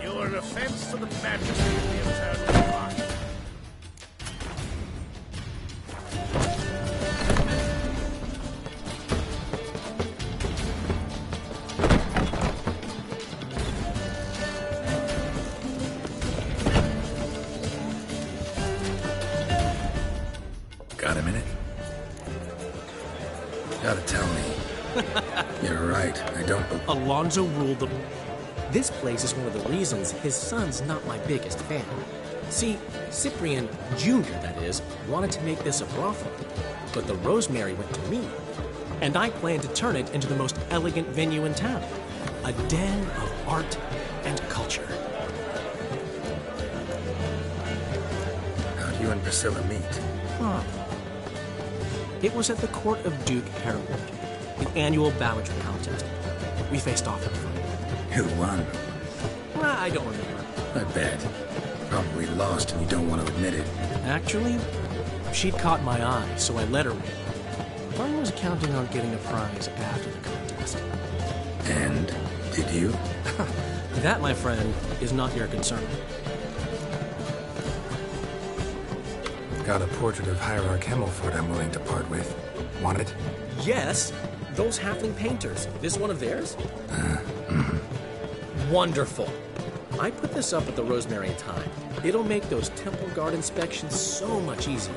You're an offence to the majesty of the eternal fire. Got a minute? Gotta tell me. You're right, I don't believe... Alonzo ruled the... This place is one of the reasons his son's not my biggest fan. See, Cyprian Jr., that is, wanted to make this a brothel, but the Rosemary went to me, and I planned to turn it into the most elegant venue in town. A den of art and culture. How'd you and Priscilla meet? Huh. It was at the court of Duke Harold, the annual balladry contest. We faced off in front. Who won? I don't remember. I bet. Probably lost and you don't want to admit it. Actually, she'd caught my eye, so I let her in. I was counting on getting a prize after the contest. And did you? That, my friend, is not your concern. Got a portrait of Hierarch Himmelford I'm willing to part with. Want it? Yes, those halfling painters. This one of theirs? Wonderful. I put this up at the Rosemary in time. It'll make those temple guard inspections so much easier.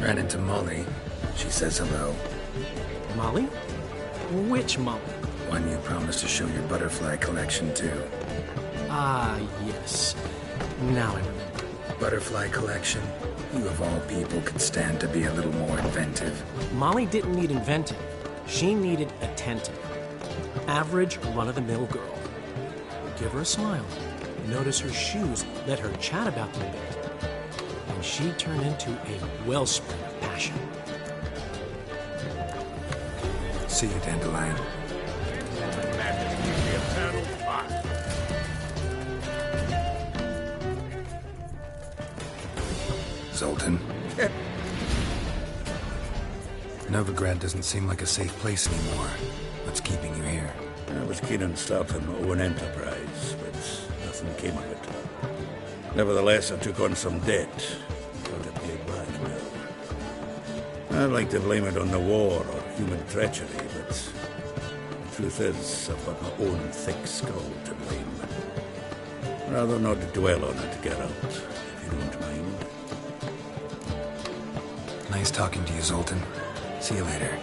Ran into Molly. She says hello. Molly? Which Molly? One you promised to show your butterfly collection to. Ah, yes. Now I remember. Butterfly collection? You of all people could stand to be a little more inventive. Molly didn't need inventive. She needed attentive. Average, run-of-the-mill girl. Give her a smile. Notice her shoes. Let her chat about them a bit. And she turned into a wellspring of passion. See you, Dandelion. Majesty of the eternal fire. Zoltan. Novigrad doesn't seem like a safe place anymore. What's keeping you here? I was keen on starting my own enterprise, but nothing came of it. Nevertheless, I took on some debt. Got to pay it back now. I'd like to blame it on the war or human treachery, but the truth is, I've got my own thick skull to blame. Rather not dwell on it, Geralt, if you don't mind. Nice talking to you, Zoltan. See you later.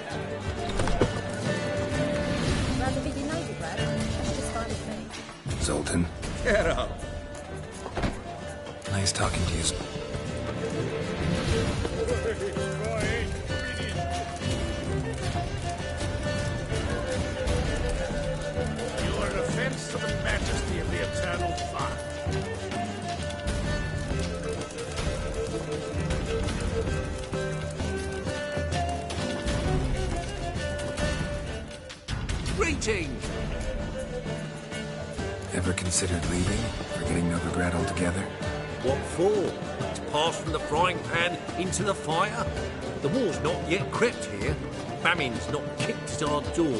Zoltan. Get up! Nice talking to you. You are an offense to the majesty of the Eternal Fire. Greetings! Ever considered leaving? Forgetting Novigrad altogether? What for? To pass from the frying pan into the fire? The war's not yet crept here. Famine's not kicked at our door.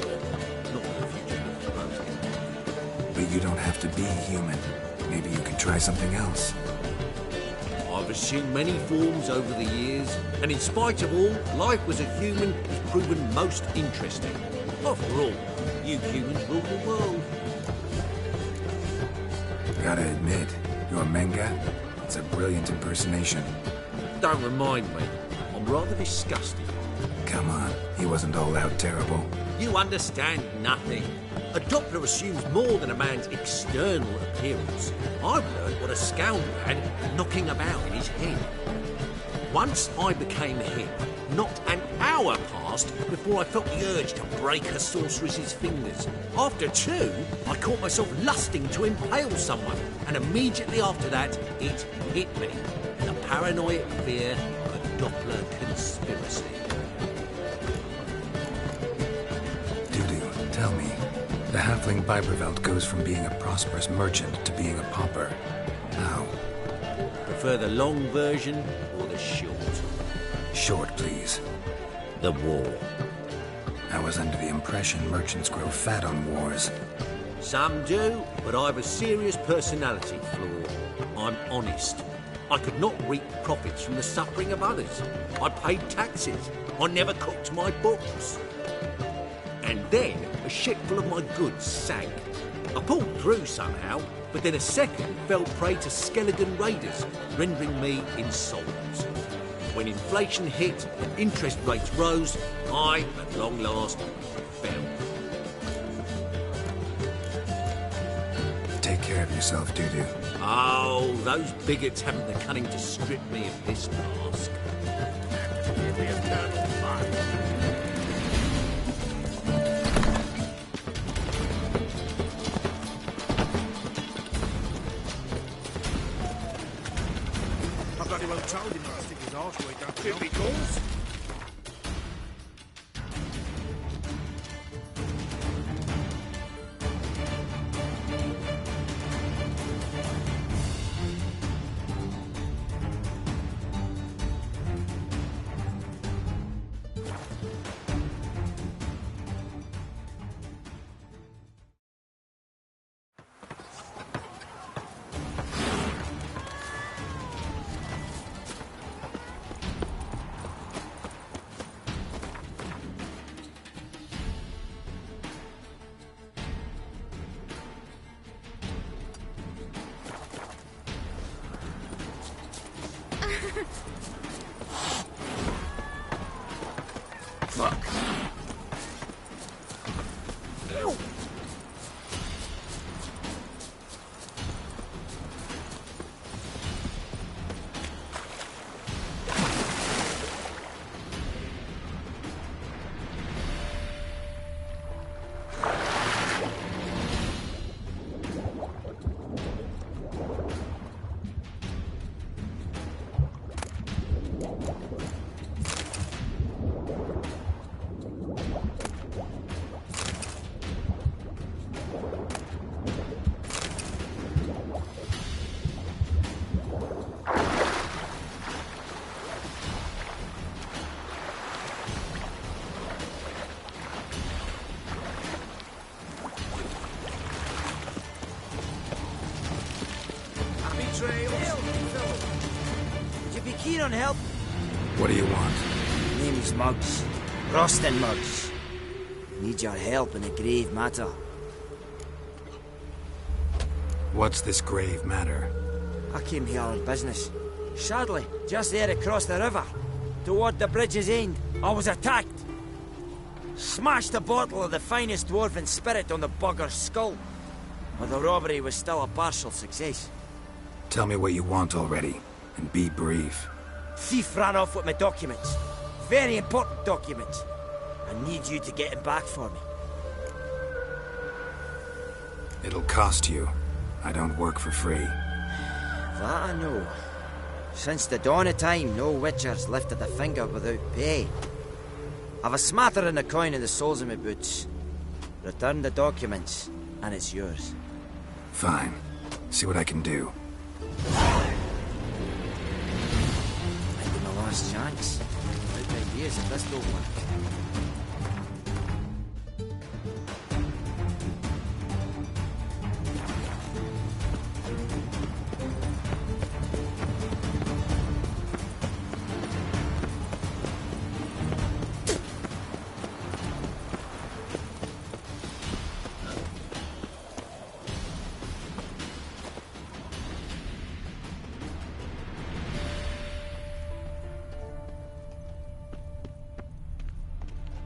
Not in the future, I suppose. But you don't have to be human. Maybe you can try something else. I've assumed many forms over the years, and in spite of all, life as a human has proven most interesting. After all, you humans rule the world. Gotta admit, your Menga, it's a brilliant impersonation. Don't remind me. I'm rather disgusted. Come on, he wasn't all out terrible. You understand nothing. A Doppler assumes more than a man's external appearance. I've learned what a scoundrel had knocking about in his head. Once I became him, not an hour passed before I felt the urge to break a sorceress's fingers. After 2, I caught myself lusting to impale someone, and immediately after that, it hit me. The paranoid fear of a Doppler conspiracy. Dudu, tell me, the halfling Biberveld goes from being a prosperous merchant to being a pauper. How? Prefer the long version or the short? Short, please. The war. I was under the impression merchants grow fat on wars. Some do, but I have a serious personality flaw. I'm honest. I could not reap profits from the suffering of others. I paid taxes. I never cooked my books. And then a ship full of my goods sank. I pulled through somehow, but then a second fell prey to Skelligan raiders, rendering me insolvent. When inflation hit and interest rates rose, I, at long last, fell. Take care of yourself, Dudu. Oh, those bigots haven't the cunning to strip me of this mask. I bloody well told him not to stick his arse where he don't feel because. tree. Would you be keen on help? What do you want? Name's Muggs. Rostin Muggs. Need your help in a grave matter. What's this grave matter? I came here on business. Sadly, just there across the river, toward the bridge's end, I was attacked. Smashed a bottle of the finest dwarven spirit on the bugger's skull. But the robbery was still a partial success. Tell me what you want already, and be brief. Thief ran off with my documents. Very important documents. I need you to get him back for me. It'll cost you. I don't work for free. That I know. Since the dawn of time, no witcher's lifted a finger without pay. I've a smattering of coin in the soles of my boots. Return the documents, and it's yours. Fine. See what I can do. Might be my last chance. Out my years if this don't work.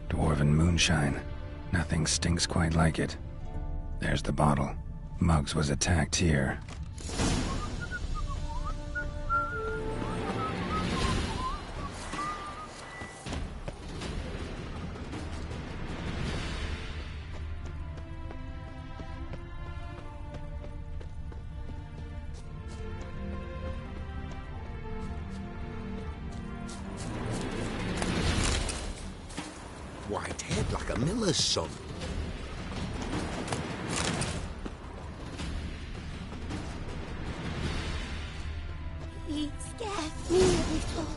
Dwarven moonshine. Nothing stinks quite like it. There's the bottle. Muggs was attacked here. White head like a miller's son. He scared me a little.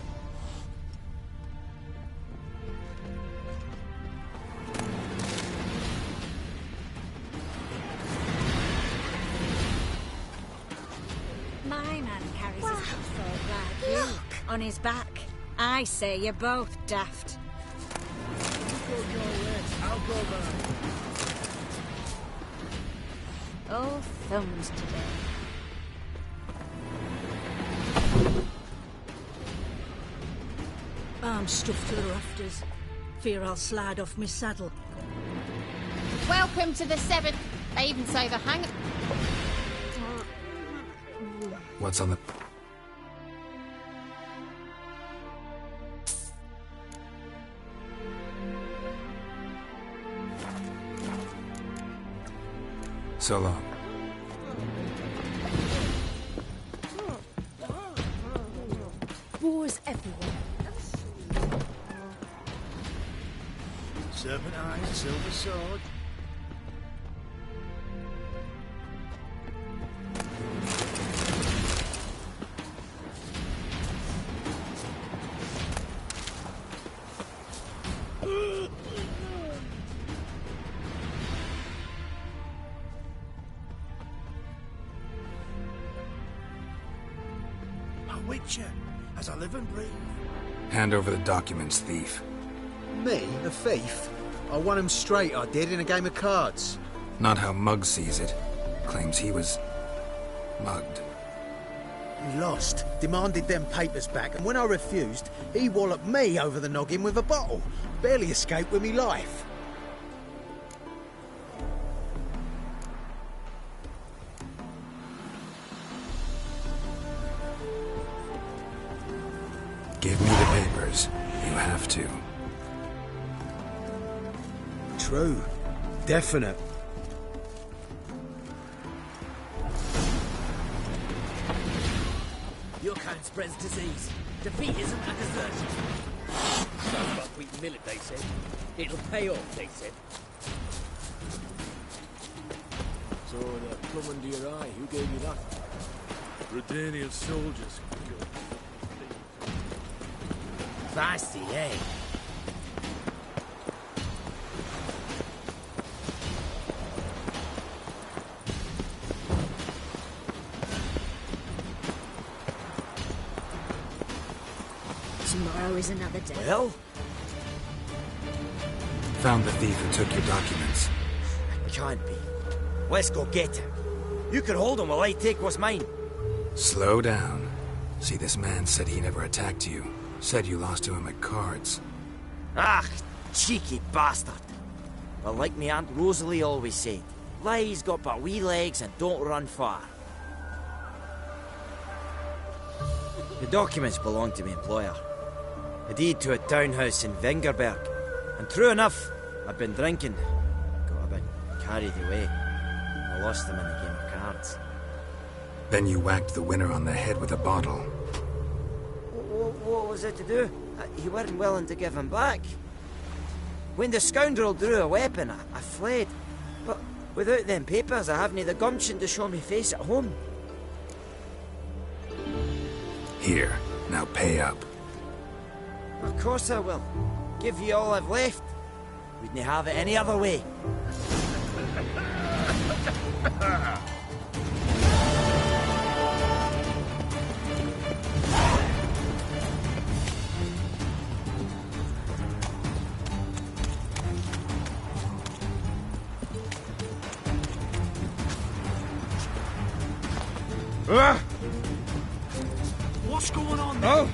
My man carries his household like you on his back. I say you're both daft. I'll go back. Oh, thumbs today. I'm stuffed to the rafters. Fear I'll slide off my saddle. Welcome to the 7th. They even say the hang... What's on the... So long. Wars everywhere. Serpent eyes, silver sword. Witcher, as I live and breathe. Hand over the documents, thief. Me? A thief? I won him straight, I did, in a game of cards. Not how Muggs sees it. Claims he was... mugged. He lost, demanded them papers back, and when I refused, he walloped me over the noggin with a bottle. Barely escaped with me life. Give me the papers. You have to. True. Definite. Your kind spreads disease. Defeatism and desertion. Some buckwheat millet, they said. It'll pay off, they said. So that plum under your eye, who gave you that? Redanian soldiers. Feisty, eh? Tomorrow is another day. Well? Found the thief who took your documents. It can't be. Let's go get him. You can hold him while I take what's mine. Slow down. See, this man said he never attacked you. Said you lost to him at cards. Ah, cheeky bastard. Well, like me Aunt Rosalie always said, lies got but wee legs and don't run far. The documents belong to my employer. A deed to a townhouse in Vingerberg. And true enough, I've been drinking. Got a bit carried away. I lost them in a game of cards. Then you whacked the winner on the head with a bottle. What was it to do? You weren't willing to give him back. When the scoundrel drew a weapon, I fled. But without them papers, I haven't the gumption to show me face at home. Here, now pay up. Of course I will. Give you all I've left. Wouldn't have it any other way. What's going on there? Oh!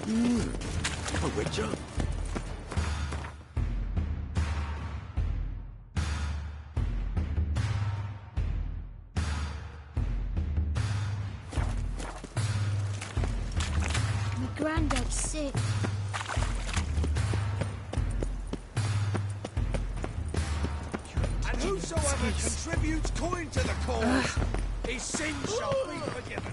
A witcher? My granddad's sick. And whosoever contributes coin to the cause, his sins shall be forgiven.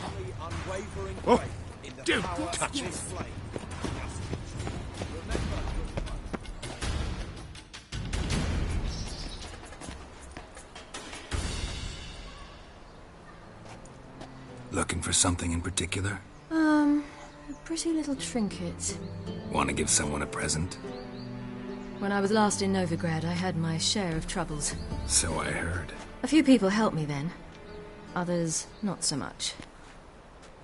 Only unwavering faith in the Don't power touch of it. his flame. Looking for something in particular? A pretty little trinket. Want to give someone a present? When I was last in Novigrad, I had my share of troubles. So I heard. A few people helped me then. Others, not so much.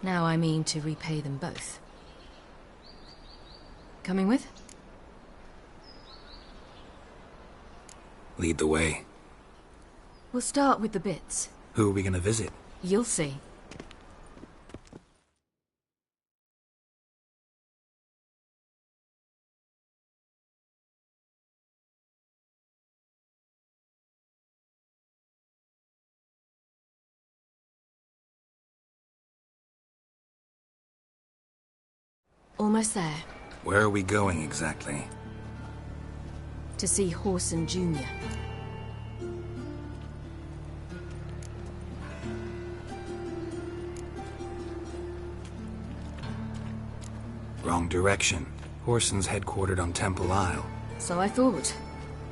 Now I mean to repay them both. Coming with? Lead the way. We'll start with the bits. Who are we gonna visit? You'll see. Almost there. Where are we going exactly? To see Horson Jr. Wrong direction. Horson's headquartered on Temple Isle. So I thought.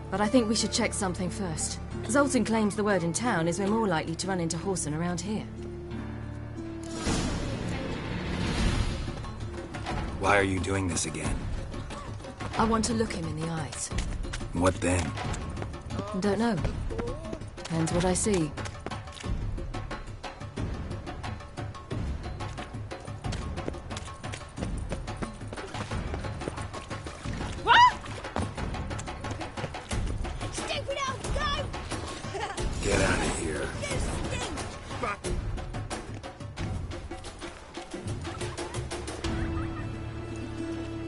But I think we should check something first. Zoltan claims the word in town is we're more likely to run into Horson around here. Why are you doing this again? I want to look him in the eyes. What then? Don't know. Depends what I see. Stupid elf, go!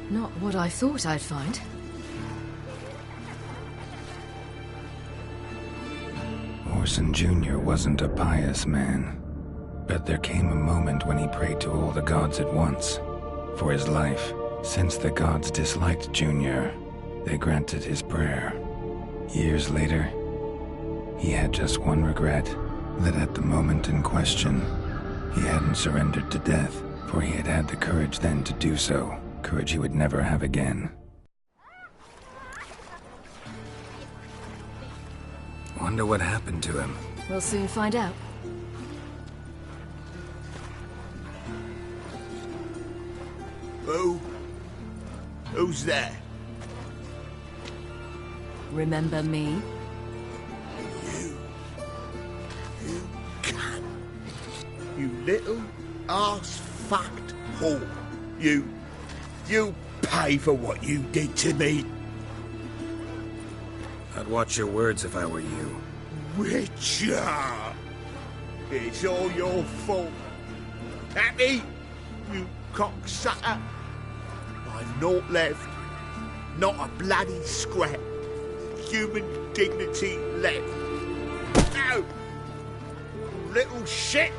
Not what I thought I'd find. Orson Jr. wasn't a pious man, but there came a moment when he prayed to all the gods at once for his life. Since the gods disliked Jr., they granted his prayer. Years later, he had just one regret, that at the moment in question, he hadn't surrendered to death, for he had had the courage then to do so, courage he would never have again. Wonder what happened to him. We'll soon find out. Who's there? Remember me? You can. You little arse-fucked whore. You pay for what you did to me. I'd watch your words if I were you. Richard! It's all your fault. Happy? You cocksucker. I've naught left. Not a bloody scrap. Human dignity left. No! Little shit!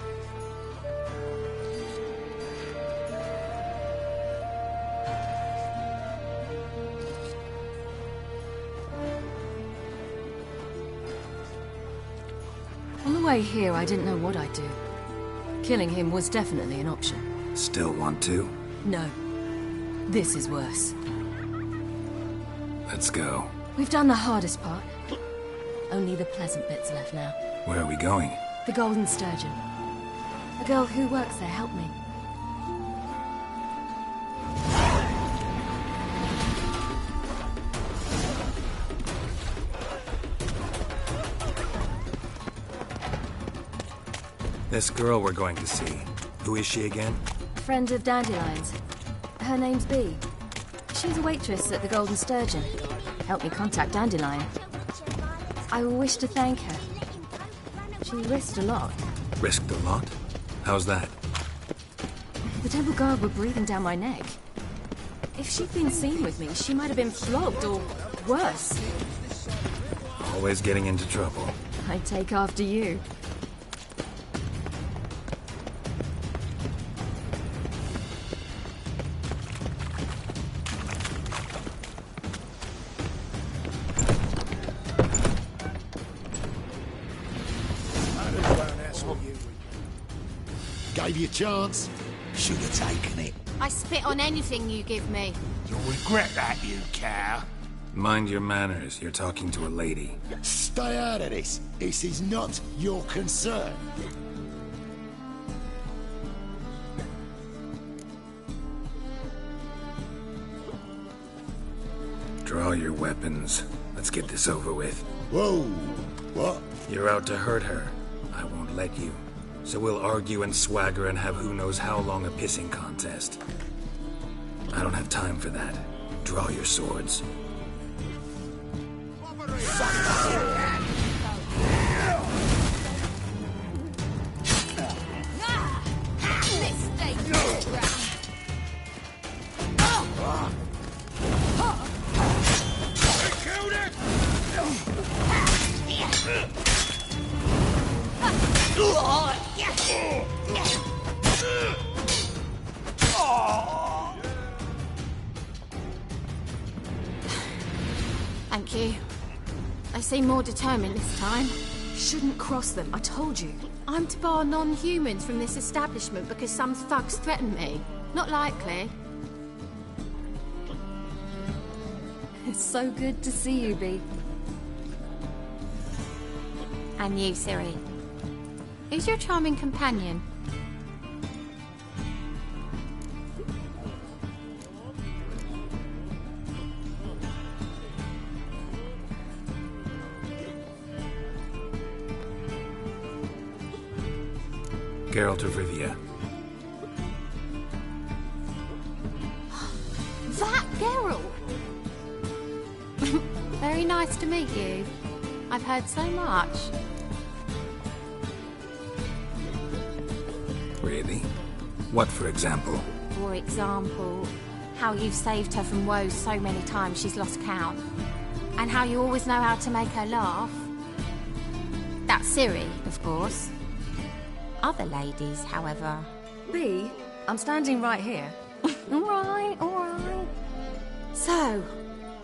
On the way here, I didn't know what I'd do. Killing him was definitely an option. Still want to? No. This is worse. Let's go. We've done the hardest part. Only the pleasant bits left now. Where are we going? The Golden Sturgeon. A girl who works there helped me. This girl we're going to see. Who is she again? Friend of Dandelion's. Her name's Bee. She's a waitress at the Golden Sturgeon. Helped me contact Dandelion. I wish to thank her. She risked a lot. Risked a lot? How's that? The Temple Guard were breathing down my neck. If she'd been seen with me, she might have been flogged or worse. Always getting into trouble. I take after you. Gave you a chance. Should have taken it. I spit on anything you give me. You'll regret that, you cow. Mind your manners. You're talking to a lady. Stay out of this. This is not your concern. Draw your weapons. Let's get this over with. Whoa. What? You're out to hurt her. I won't let you. So we'll argue and swagger and have who knows how long a pissing contest. I don't have time for that. Draw your swords. Thank you. They seem more determined this time. Shouldn't cross them, I told you. I'm to bar non-humans from this establishment because some thugs threaten me. Not likely. It's so good to see you, Bee. And you, Siri. Who's your charming companion? Geralt of Rivia. That Geralt! Very nice to meet you. I've heard so much. Really? What, for example? For example, how how you've saved her from woes so many times she's lost count. And how you always know how to make her laugh. That's Ciri, of course. Other ladies, however... B, I'm standing right here. All right. So,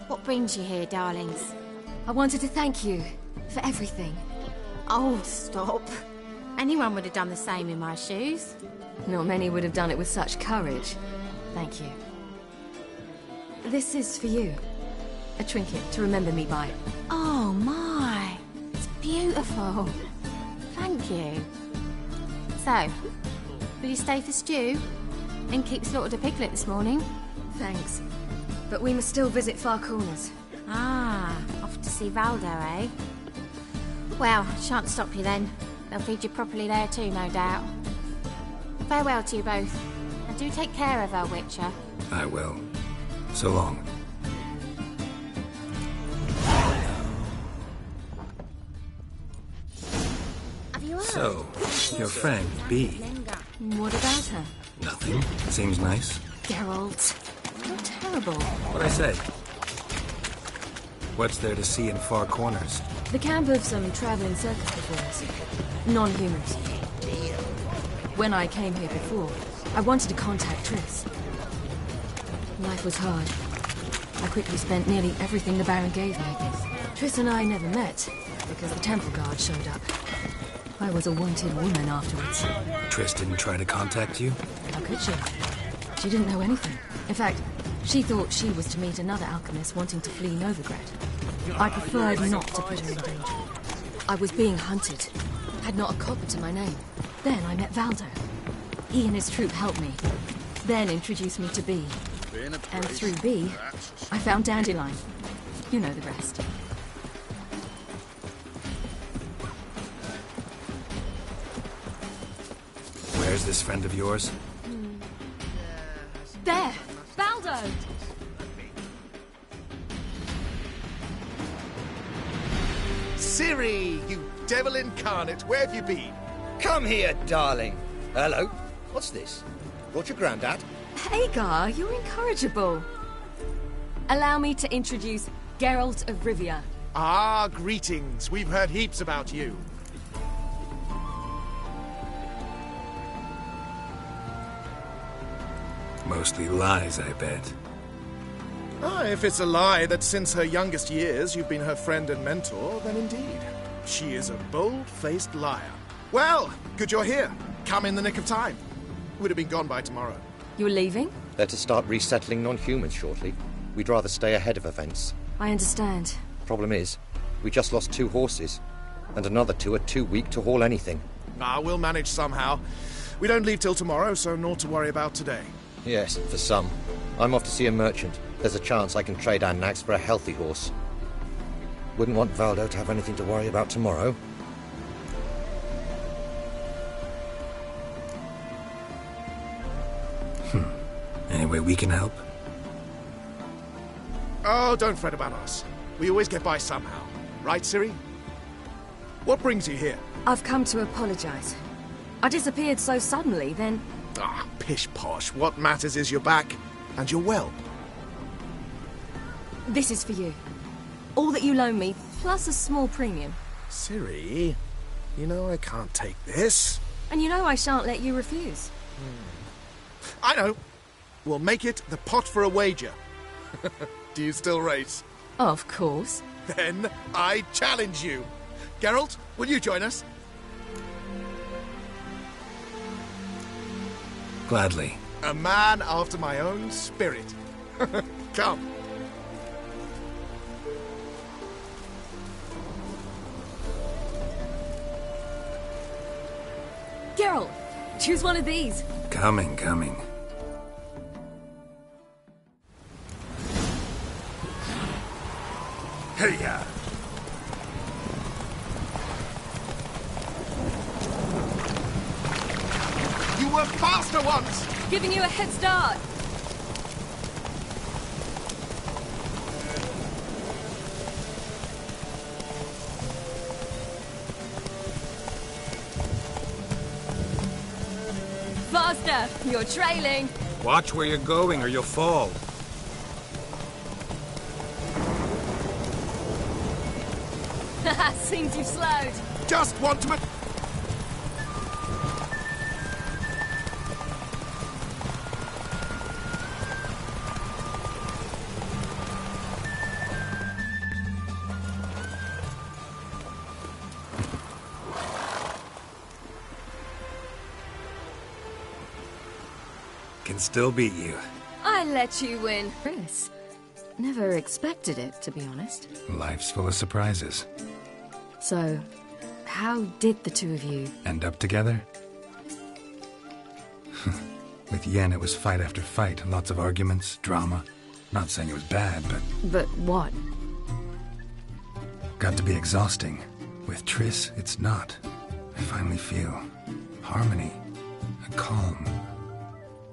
what brings you here, darlings? I wanted to thank you for everything. Oh, stop. Anyone would have done the same in my shoes. Not many would have done it with such courage. Thank you. This is for you. A trinket to remember me by. Oh, my. It's beautiful. Thank you. So, will you stay for stew? And keep slaughtered a piglet this morning? Thanks. But we must still visit Far Corners. Ah, off to see Valdo, eh? Well, shan't stop you then. They'll feed you properly there too, no doubt. Farewell to you both. And do take care of her, Witcher. I will. So long. Have you heard? So, your friend, B. What about her? Nothing. Seems nice. Geralt, you're terrible. What I say? What's there to see in Far Corners? The camp of some traveling circus performers. Non-humans. When I came here before, I wanted to contact Triss. Life was hard. I quickly spent nearly everything the Baron gave me. Triss and I never met, because the temple guard showed up. I was a wanted woman afterwards. Triss didn't try to contact you? How could she? She didn't know anything. In fact, she thought she was to meet another alchemist wanting to flee Novigrad. I preferred not to put her in danger. I was being hunted. Had not a copper to my name. Then I met Valdo. He and his troop helped me. Then introduced me to B. And through B, I found Dandelion. You know the rest. Where's this friend of yours? There! Valdo! Ciri, you devil incarnate, where have you been? Come here, darling. Hello. What's this? Brought your granddad? Hagar, you're incorrigible. Allow me to introduce Geralt of Rivia. Ah, greetings. We've heard heaps about you. Mostly lies, I bet. Ah, if it's a lie that since her youngest years you've been her friend and mentor, then indeed. She is a bold-faced liar. Well, good you're here. Come in the nick of time. Would have been gone by tomorrow. You're leaving? They're to start resettling non-humans shortly. We'd rather stay ahead of events. I understand. Problem is, we just lost 2 horses. And another 2 are too weak to haul anything. Ah, we'll manage somehow. We don't leave till tomorrow, so naught to worry about today. Yes, for some. I'm off to see a merchant. There's a chance I can trade our nags for a healthy horse. Wouldn't want Valdo to have anything to worry about tomorrow. Any way we can help? Oh, don't fret about us. We always get by somehow. Right, Ciri? What brings you here? I've come to apologize. I disappeared so suddenly, then... Ah, pish-posh. What matters is you're back, and you're well. This is for you. All that you loan me, plus a small premium. Ciri, you know I can't take this. And you know I shan't let you refuse. I know. We'll make it the pot for a wager. Do you still race? Of course. Then I challenge you. Geralt, will you join us? Gladly. A man after my own spirit. Come. Geralt, choose one of these. Coming. Hey-ya. You were faster once! Giving you a head start. Faster! You're trailing. Watch where you're going or you'll fall. Seems you've slowed. Just want to... Can still beat you. I let you win. Chris, never expected it, to be honest. Life's full of surprises. So, how did the two of you... End up together? With Yen, it was fight after fight. Lots of arguments, drama. Not saying it was bad, but... But what? Got to be exhausting. With Triss, it's not. I finally feel harmony, a calm.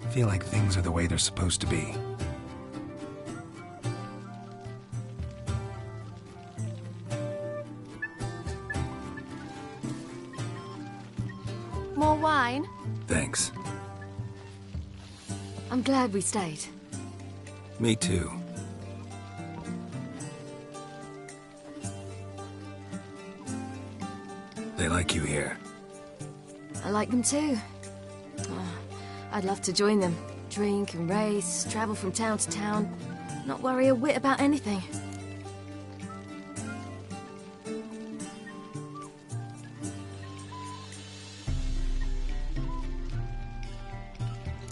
Feel like things are the way they're supposed to be. More wine? Thanks. I'm glad we stayed. Me too. They like you here. I like them too. I'd love to join them. Drink and race, travel from town to town. Not worry a whit about anything.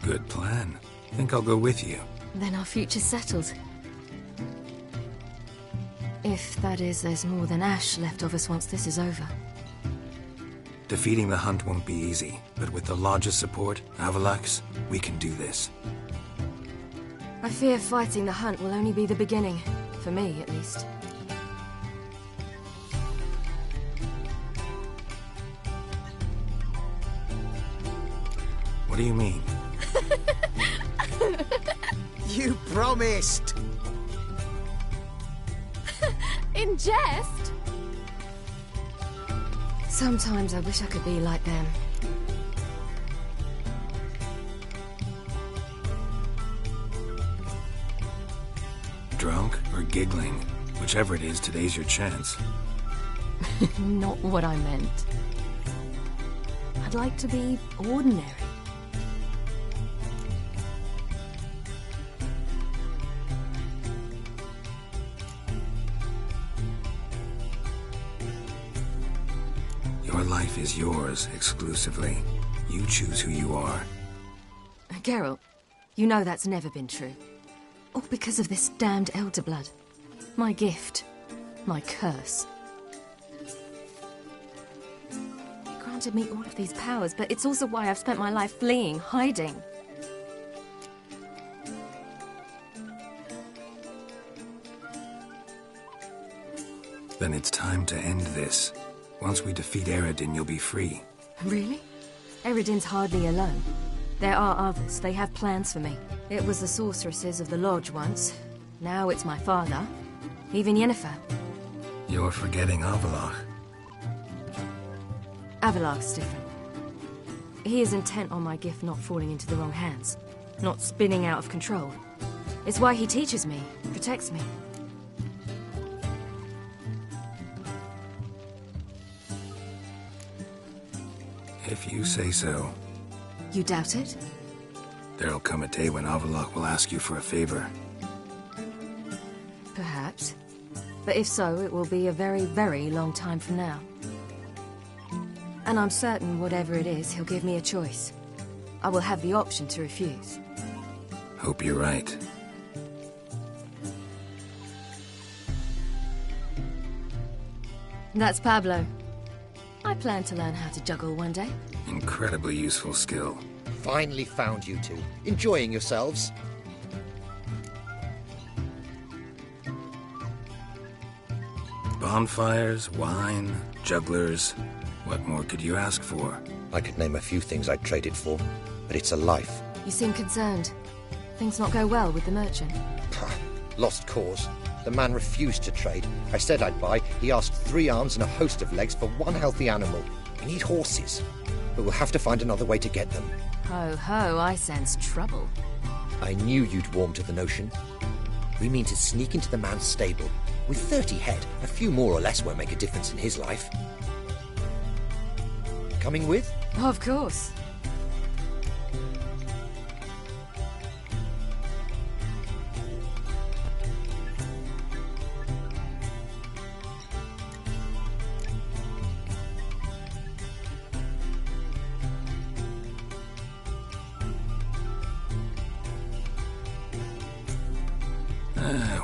Good plan. Think I'll go with you. Then our future's settled. If, that is, there's more than ash left of us once this is over. Defeating the hunt won't be easy, but with the Lodge's support, Avalax, we can do this. I fear fighting the hunt will only be the beginning. For me, at least. What do you mean? You promised! In jest? Sometimes I wish I could be like them. Drunk or giggling? Whichever it is, today's your chance. Not what I meant. I'd like to be ordinary. Your life is yours, exclusively. You choose who you are. Geralt, you know that's never been true. All because of this damned elder blood. My gift. My curse. It granted me all of these powers, but it's also why I've spent my life fleeing, hiding. Then it's time to end this. Once we defeat Eredin, you'll be free. Really? Eredin's hardly alone. There are others. They have plans for me. It was the sorceresses of the Lodge once. Now it's my father. Even Yennefer. You're forgetting Avallac'h. Avallac'h's different. He is intent on my gift not falling into the wrong hands. Not spinning out of control. It's why he teaches me, protects me. If you say so. You doubt it? There'll come a day when Avallac'h will ask you for a favor. Perhaps. But if so, it will be a very, very long time from now. And I'm certain whatever it is, he'll give me a choice. I will have the option to refuse. Hope you're right. That's Pablo. I plan to learn how to juggle one day. Incredibly useful skill. Finally found you two. Enjoying yourselves? Bonfires, wine, jugglers. What more could you ask for? I could name a few things I'd trade it for, but it's a life. You seem concerned. Things not go well with the merchant? Lost cause. The man refused to trade. I said I'd buy. He asked 3 arms and a host of legs for 1 healthy animal. We need horses, but we'll have to find another way to get them. Ho ho, I sense trouble. I knew you'd warm to the notion. We mean to sneak into the man's stable, With 30 head, a few more or less won't make a difference in his life. Coming with? Of course.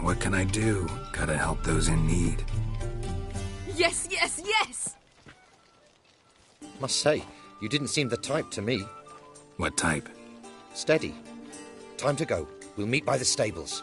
What can I do? Gotta help those in need. Yes, yes, yes! Must say, you didn't seem the type to me. What type? Steady. Time to go. We'll meet by the stables.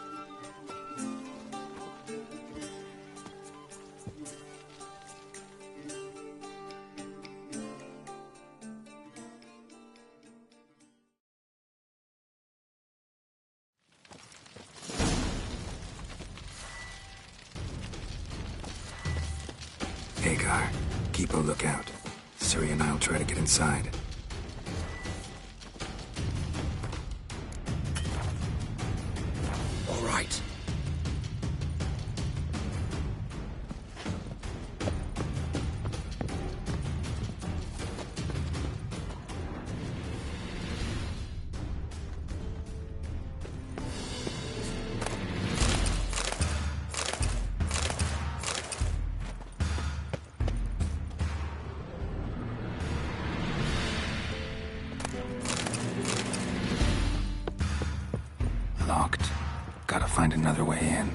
Hagar, keep a lookout. Ciri and I'll try to get inside. All right. Locked. Gotta find another way in.